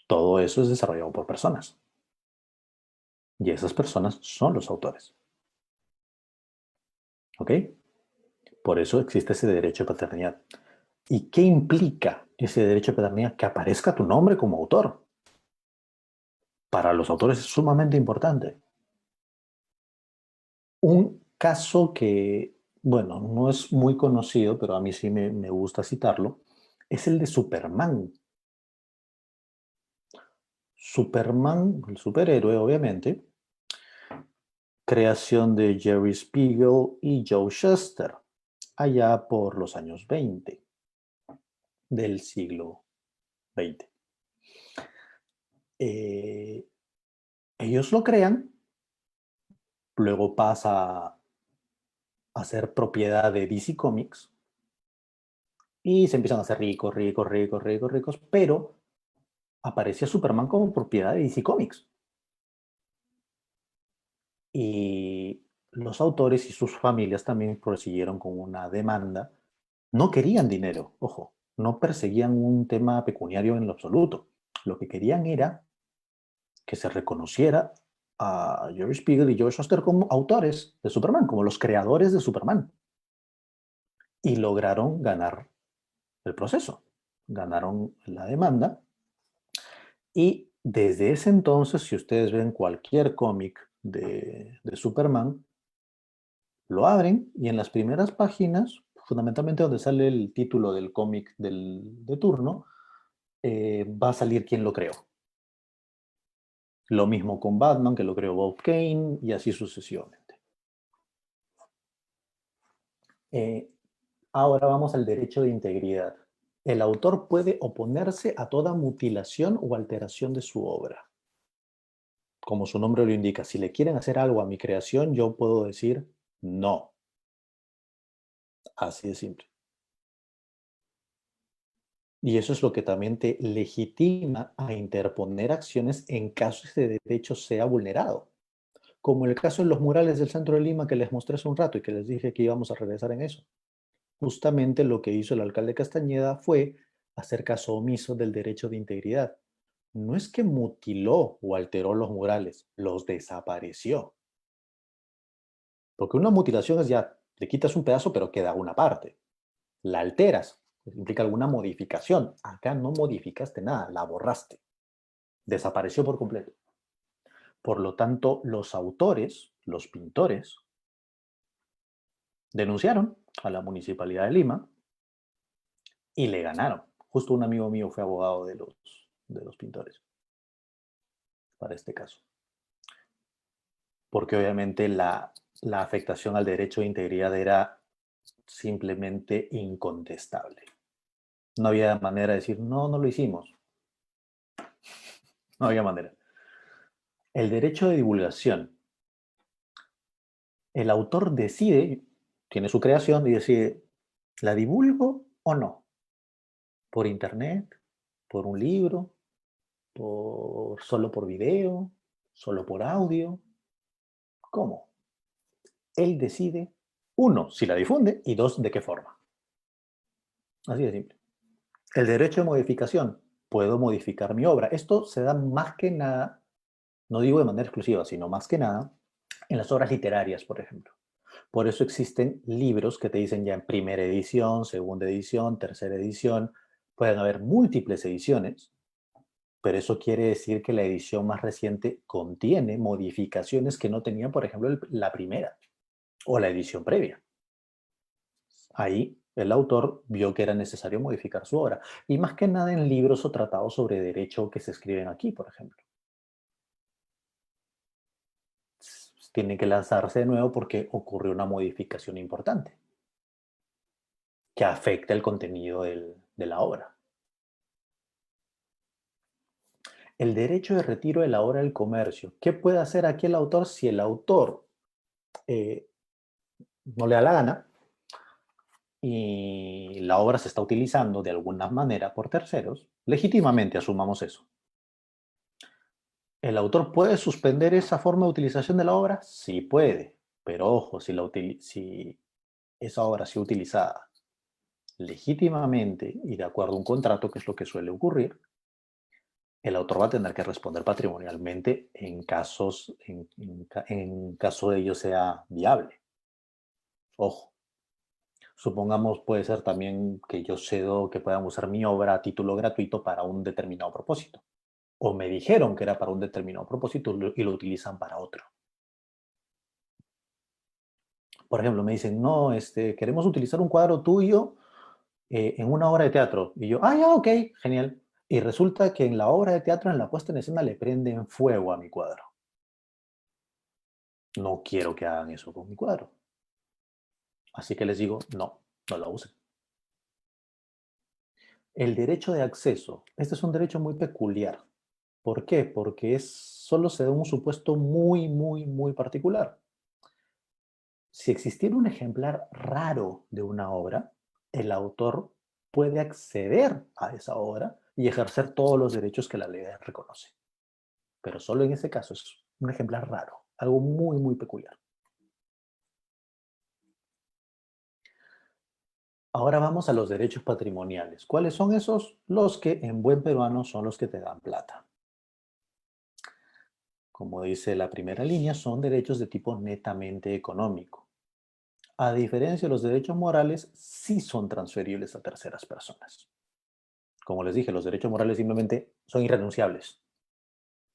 A: Todo eso es desarrollado por personas. Y esas personas son los autores. ¿Ok? Por eso existe ese derecho de paternidad. ¿Y qué implica ese derecho de paternidad? Que aparezca tu nombre como autor. Para los autores es sumamente importante. Un caso que, bueno, no es muy conocido, pero a mí sí me gusta citarlo, es el de Superman. Superman, el superhéroe, obviamente, creación de Jerry Spiegel y Joe Shuster, allá por los años 20 del siglo XX. Eh, ellos lo crean, luego pasa a ser propiedad de DC Comics y se empiezan a hacer ricos, ricos, ricos, ricos, ricos, pero aparecía Superman como propiedad de DC Comics. Y los autores y sus familias también prosiguieron con una demanda. No querían dinero, ojo, no perseguían un tema pecuniario en lo absoluto. Lo que querían era que se reconociera a Jerry Spiegel y Joe Shuster como autores de Superman, como los creadores de Superman. Y lograron ganar el proceso, ganaron la demanda. Y desde ese entonces, si ustedes ven cualquier cómic de Superman, lo abren y en las primeras páginas, fundamentalmente donde sale el título del cómic de turno, va a salir quién lo creó. Lo mismo con Batman, que lo creó Bob Kane, y así sucesivamente. Ahora vamos al derecho de integridad. El autor puede oponerse a toda mutilación o alteración de su obra. Como su nombre lo indica, si le quieren hacer algo a mi creación, yo puedo decir no. Así de simple. Y eso es lo que también te legitima a interponer acciones en caso ese derecho sea vulnerado. Como el caso de los murales del centro de Lima que les mostré hace un rato y que les dije que íbamos a regresar en eso. Justamente lo que hizo el alcalde Castañeda fue hacer caso omiso del derecho de integridad. No es que mutiló o alteró los murales, los desapareció. Porque una mutilación es ya, le quitas un pedazo pero queda una parte. La alteras, implica alguna modificación. Acá no modificaste nada, la borraste. Desapareció por completo. Por lo tanto, los autores, los pintores, denunciaron a la Municipalidad de Lima y le ganaron. Justo un amigo mío fue abogado de los pintores para este caso. Porque obviamente la afectación al derecho de integridad era simplemente incontestable. No había manera de decir, no, no lo hicimos. No había manera. El derecho de divulgación. El autor decide, tiene su creación y decide, ¿la divulgo o no? ¿Por internet? ¿Por un libro? ¿Solo por video? ¿Solo por audio? ¿Cómo? Él decide, uno, si la difunde y dos, de qué forma. Así de simple. El derecho de modificación. Puedo modificar mi obra. Esto se da más que nada, no digo de manera exclusiva, sino más que nada en las obras literarias, por ejemplo. Por eso existen libros que te dicen ya en primera edición, segunda edición, tercera edición. Pueden haber múltiples ediciones, pero eso quiere decir que la edición más reciente contiene modificaciones que no tenía, por ejemplo, la primera o la edición previa. Ahí el autor vio que era necesario modificar su obra. Y más que nada en libros o tratados sobre derecho que se escriben aquí, por ejemplo. Tienen que lanzarse de nuevo porque ocurrió una modificación importante que afecta el contenido de la obra. El derecho de retiro de la obra del comercio. ¿Qué puede hacer aquí el autor si el autor no le da la gana y la obra se está utilizando de alguna manera por terceros? Legítimamente asumamos eso. ¿El autor puede suspender esa forma de utilización de la obra? Sí puede, pero ojo, si esa obra ha sido utilizada legítimamente y de acuerdo a un contrato, que es lo que suele ocurrir, el autor va a tener que responder patrimonialmente en caso de ello sea viable. Ojo, supongamos puede ser también que yo cedo que puedan usar mi obra a título gratuito para un determinado propósito. O me dijeron que era para un determinado propósito y lo utilizan para otro. Por ejemplo, me dicen, no, queremos utilizar un cuadro tuyo en una obra de teatro. Y yo, ya, ok, genial. Y resulta que en la obra de teatro, en la puesta en escena, le prenden fuego a mi cuadro. No quiero que hagan eso con mi cuadro. Así que les digo, no, no lo usen. El derecho de acceso. Este es un derecho muy peculiar. ¿Por qué? Porque solo se da un supuesto muy, muy, muy particular. Si existiera un ejemplar raro de una obra, el autor puede acceder a esa obra y ejercer todos los derechos que la ley reconoce. Pero solo en ese caso es un ejemplar raro, algo muy, muy peculiar. Ahora vamos a los derechos patrimoniales. ¿Cuáles son esos? Los que en buen peruano son los que te dan plata. Como dice la primera línea, son derechos de tipo netamente económico. A diferencia de los derechos morales, sí son transferibles a terceras personas. Como les dije, los derechos morales simplemente son irrenunciables.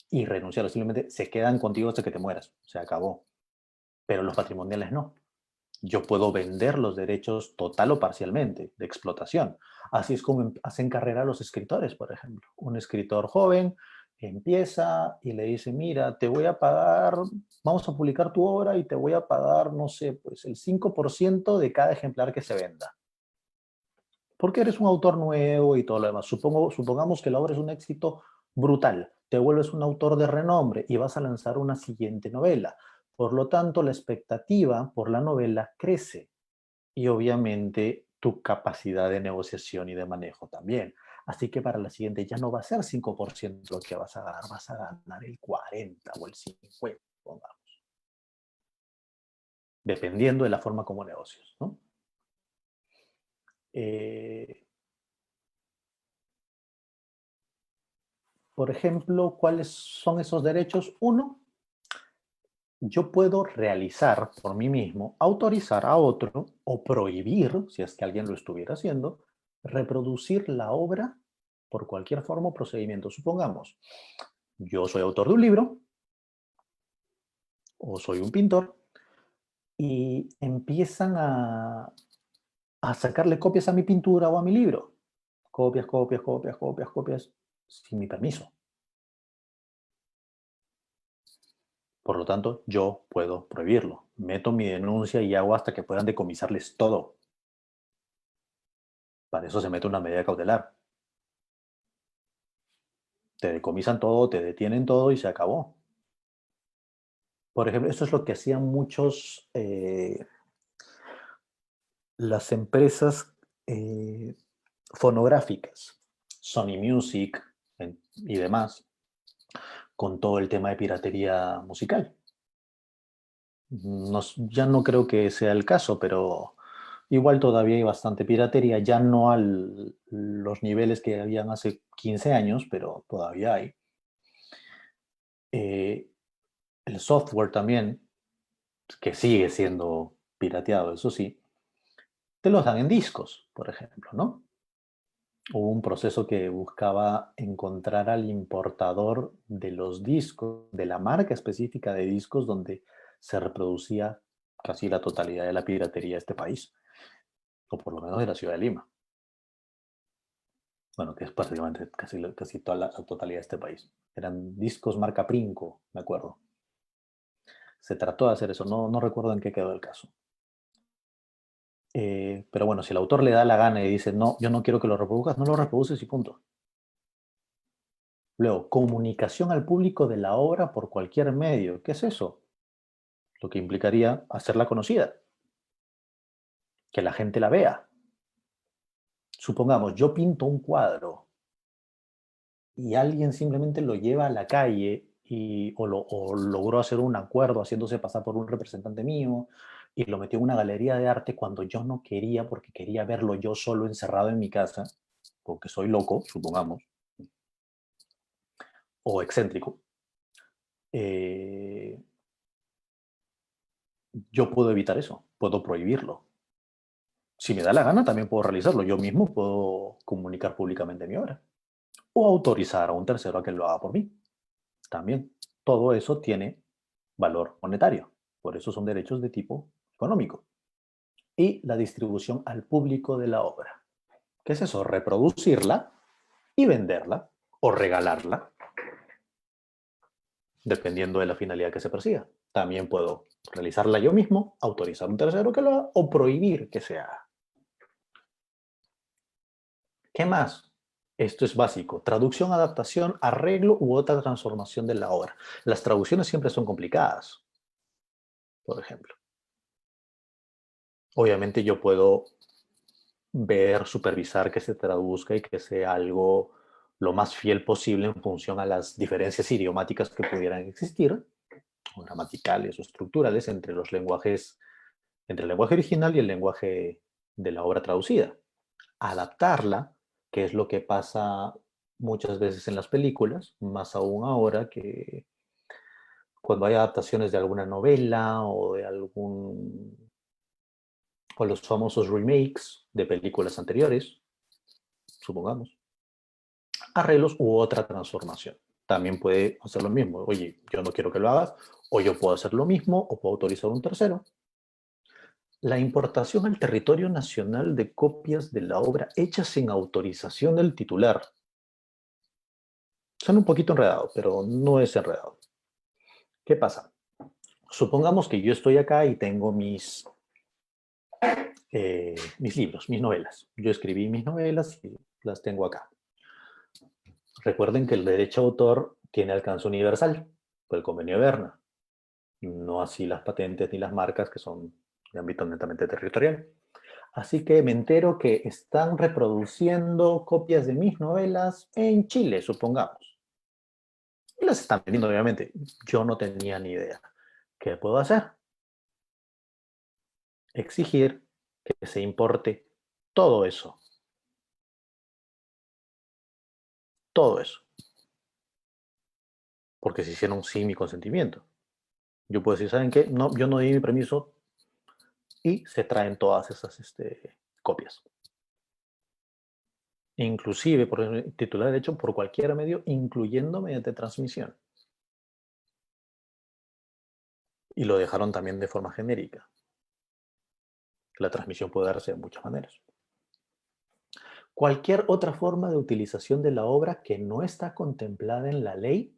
A: Irrenunciables, simplemente se quedan contigo hasta que te mueras. Se acabó. Pero los patrimoniales no. Yo puedo vender los derechos total o parcialmente de explotación. Así es como hacen carrera los escritores, por ejemplo. Un escritor joven empieza y le dice, mira, te voy a pagar, vamos a publicar tu obra y te voy a pagar, no sé, pues el 5% de cada ejemplar que se venda. Porque eres un autor nuevo y todo lo demás. Supongamos que la obra es un éxito brutal. Te vuelves un autor de renombre y vas a lanzar una siguiente novela. Por lo tanto, la expectativa por la novela crece y obviamente tu capacidad de negociación y de manejo también. Así que para la siguiente ya no va a ser 5% lo que vas a ganar el 40 o el 50, pongamos. dependiendo de la forma como negocios, ¿no? Por ejemplo, ¿cuáles son esos derechos? Uno, yo puedo realizar por mí mismo, autorizar a otro o prohibir, si es que alguien lo estuviera haciendo, reproducir la obra por cualquier forma o procedimiento. Supongamos, yo soy autor de un libro o soy un pintor y empiezan a sacarle copias a mi pintura o a mi libro. Copias, copias, copias, copias, copias, sin mi permiso. Por lo tanto, yo puedo prohibirlo. Meto mi denuncia y hago hasta que puedan decomisarles todo. Para eso se mete una medida cautelar. Te decomisan todo, te detienen todo y se acabó. Por ejemplo, esto es lo que hacían muchos, las empresas fonográficas, Sony Music y demás, con todo el tema de piratería musical. Ya no creo que sea el caso, pero igual todavía hay bastante piratería, ya no a los niveles que habían hace 15 años, pero todavía hay. El software también, que sigue siendo pirateado, eso sí, te los dan en discos, por ejemplo, ¿no? Hubo un proceso que buscaba encontrar al importador de los discos, de la marca específica de discos donde se reproducía casi la totalidad de la piratería de este país, o por lo menos de la ciudad de Lima. Bueno, que es prácticamente casi toda la totalidad de este país. Eran discos marca Princo, me acuerdo. Se trató de hacer eso, no recuerdo en qué quedó el caso. Pero bueno, si el autor le da la gana y dice, no, yo no quiero que lo reproduzcas, no lo reproduces y punto. Luego, comunicación al público de la obra por cualquier medio. ¿Qué es eso? Lo que implicaría hacerla conocida, que la gente la vea. Supongamos, yo pinto un cuadro y alguien simplemente lo lleva a la calle o logró hacer un acuerdo haciéndose pasar por un representante mío y lo metió en una galería de arte cuando yo no quería porque quería verlo yo solo encerrado en mi casa, porque soy loco, supongamos, o excéntrico. Eh, yo puedo evitar eso, puedo prohibirlo. Si me da la gana, también puedo realizarlo. Yo mismo puedo comunicar públicamente mi obra o autorizar a un tercero a que lo haga por mí. También todo eso tiene valor monetario. Por eso son derechos de tipo económico. Y la distribución al público de la obra. ¿Qué es eso? Reproducirla y venderla o regalarla, dependiendo de la finalidad que se persiga. También puedo realizarla yo mismo, autorizar a un tercero que lo haga o prohibir que se haga. ¿Qué más? Esto es básico. Traducción, adaptación, arreglo u otra transformación de la obra. Las traducciones siempre son complicadas, por ejemplo. Obviamente yo puedo ver, supervisar que se traduzca y que sea algo lo más fiel posible en función a las diferencias idiomáticas que pudieran existir, o gramaticales o estructurales, entre los lenguajes, entre el lenguaje original y el lenguaje de la obra traducida. Adaptarla, que es lo que pasa muchas veces en las películas, más aún ahora que cuando hay adaptaciones de alguna novela o de o los famosos remakes de películas anteriores, supongamos, arreglos u otra transformación. También puede hacer lo mismo. Oye, yo no quiero que lo hagas, o yo puedo hacer lo mismo, o puedo autorizar a un tercero. La importación al territorio nacional de copias de la obra hechas sin autorización del titular. Son un poquito enredados, pero no es enredado. ¿Qué pasa? Supongamos que yo estoy acá y tengo mis libros, mis novelas. Yo escribí mis novelas y las tengo acá. Recuerden que el derecho a autor tiene alcance universal por el convenio de Berna, no así las patentes ni las marcas que son de ámbito netamente territorial. Así que me entero que están reproduciendo copias de mis novelas en Chile, supongamos. Y las están vendiendo, obviamente. Yo no tenía ni idea. ¿Qué puedo hacer? exigir que se importe todo eso. Todo eso. Porque se hicieron sin mi consentimiento. Yo puedo decir, ¿saben qué? No, yo no di mi permiso y se traen todas esas copias. Inclusive, por titular derecho, por cualquier medio, incluyendo mediante transmisión. Y lo dejaron también de forma genérica. La transmisión puede darse de muchas maneras. Cualquier otra forma de utilización de la obra que no está contemplada en la ley,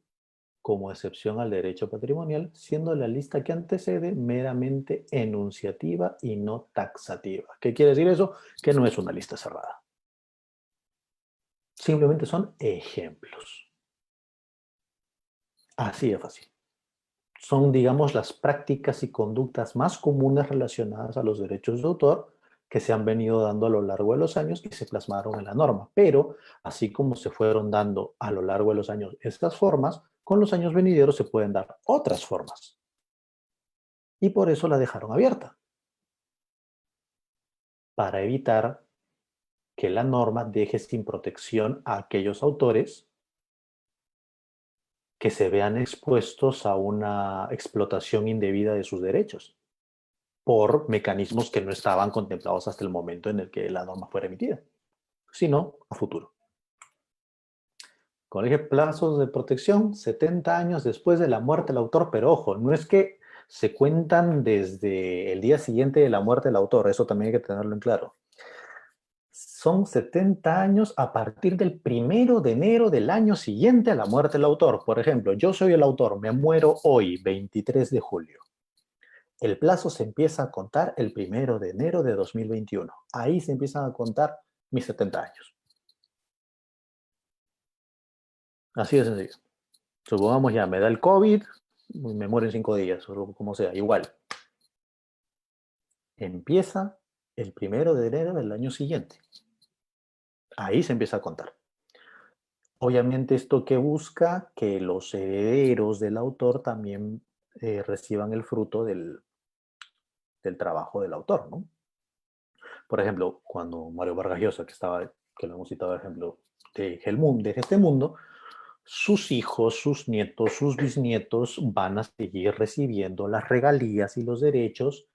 A: como excepción al derecho patrimonial, siendo la lista que antecede meramente enunciativa y no taxativa. ¿Qué quiere decir eso? Que no es una lista cerrada. Simplemente son ejemplos. Así de fácil. Son, digamos, las prácticas y conductas más comunes relacionadas a los derechos de autor que se han venido dando a lo largo de los años y se plasmaron en la norma. Pero, así como se fueron dando a lo largo de los años estas formas, con los años venideros se pueden dar otras formas. Y por eso la dejaron abierta, para evitar que la norma deje sin protección a aquellos autores que se vean expuestos a una explotación indebida de sus derechos por mecanismos que no estaban contemplados hasta el momento en el que la norma fuera emitida, sino a futuro. Con el plazos de protección, 70 años después de la muerte del autor, pero ojo, no es que se cuentan desde el día siguiente de la muerte del autor, eso también hay que tenerlo en claro. Son 70 años a partir del 1 de enero del año siguiente a la muerte del autor. Por ejemplo, yo soy el autor, me muero hoy, 23 de julio. El plazo se empieza a contar el 1 de enero de 2021. Ahí se empiezan a contar mis 70 años. Así de sencillo. Supongamos ya, me da el COVID, me muero en 5 días, o como sea, igual. Empieza el 1 de enero del año siguiente. Ahí se empieza a contar. Obviamente esto que busca que los herederos del autor también reciban el fruto del trabajo del autor, ¿no? Por ejemplo, cuando Mario Vargas Llosa, que lo hemos citado de ejemplo, deje este mundo, sus hijos, sus nietos, sus bisnietos van a seguir recibiendo las regalías y los derechos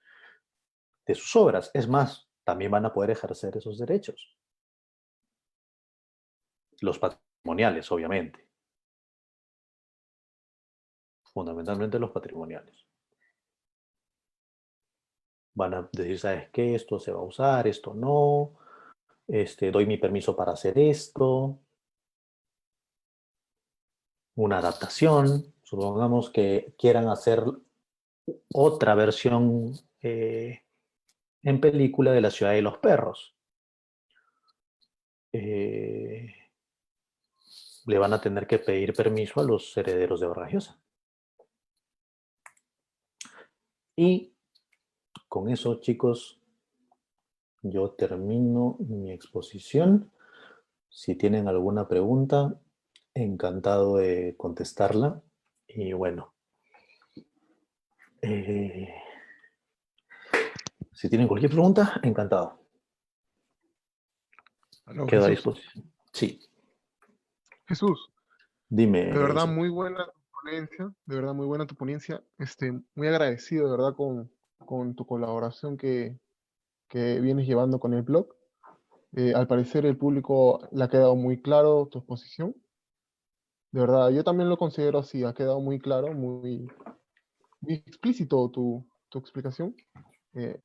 A: de sus obras. Es más, también van a poder ejercer esos derechos. Los patrimoniales, obviamente. Fundamentalmente los patrimoniales. Van a decir, ¿sabes qué? Esto se va a usar, esto no. Doy mi permiso para hacer esto. Una adaptación. Supongamos que quieran hacer otra versión en película de La ciudad de los perros. Le van a tener que pedir permiso a los herederos de Vargas Llosa. Y con eso, chicos, yo termino mi exposición. Si tienen alguna pregunta, encantado de contestarla. Y bueno, si tienen cualquier pregunta, encantado.
B: Aló,
A: Quedo a
B: Jesús.
A: disposición. Sí,
B: Jesús, de
A: dime.
B: verdad muy buena tu ponencia, de verdad muy buena tu ponencia. Muy agradecido, de verdad, con tu colaboración que vienes llevando con el blog. Al parecer el público le ha quedado muy claro tu exposición. De verdad, yo también lo considero así, ha quedado muy claro, muy explícito tu explicación. Eh,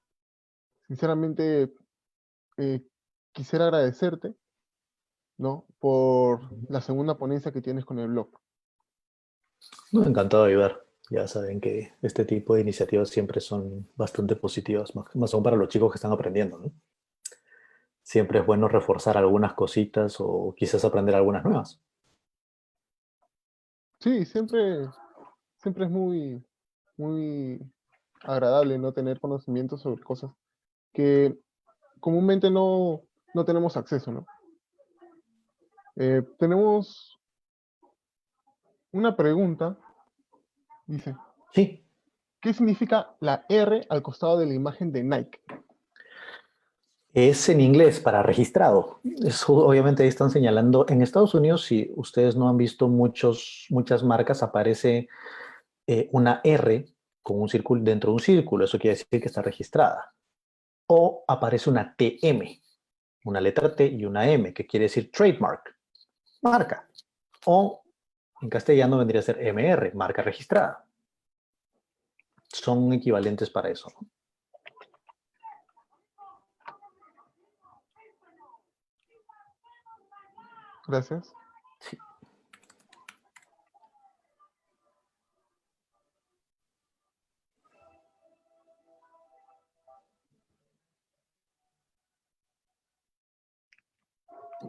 B: Sinceramente, eh, quisiera agradecerte, ¿no? Por la segunda ponencia que tienes con el blog.
A: No, encantado de ayudar. Ya saben que este tipo de iniciativas siempre son bastante positivas, más aún para los chicos que están aprendiendo, ¿no? Siempre es bueno reforzar algunas cositas o quizás aprender algunas nuevas.
B: Sí, siempre es muy agradable no tener conocimientos sobre cosas que comúnmente no tenemos acceso, ¿no? Tenemos una pregunta, dice,
A: Sí,
B: ¿Qué significa la R al costado de la imagen de Nike?
A: Es en inglés para registrado. Eso obviamente ahí están señalando. En Estados Unidos, si ustedes no han visto muchas marcas, aparece una R con un círculo dentro de un círculo. Eso quiere decir que está registrada. O aparece una TM, una letra T y una M, que quiere decir trademark, marca. O en castellano vendría a ser MR, marca registrada. Son equivalentes para eso, ¿no?
B: Gracias.
A: Sí.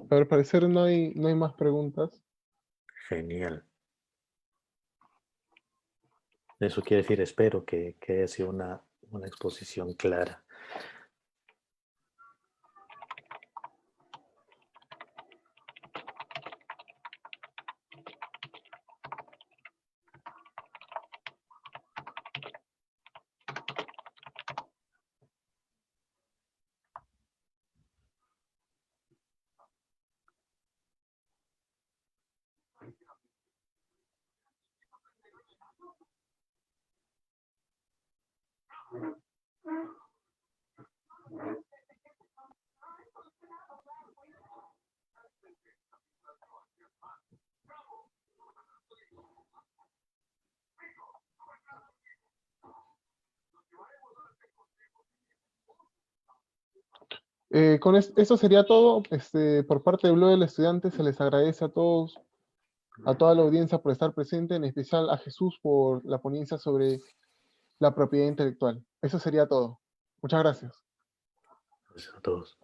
B: Al parecer no hay más preguntas.
A: Genial. Eso quiere decir, espero que haya sido una exposición clara.
B: Esto sería todo. Por parte del blog del estudiante se les agradece a todos, a toda la audiencia por estar presente, en especial a Jesús por la ponencia sobre la propiedad intelectual. Eso sería todo. Muchas gracias.
A: Gracias a todos.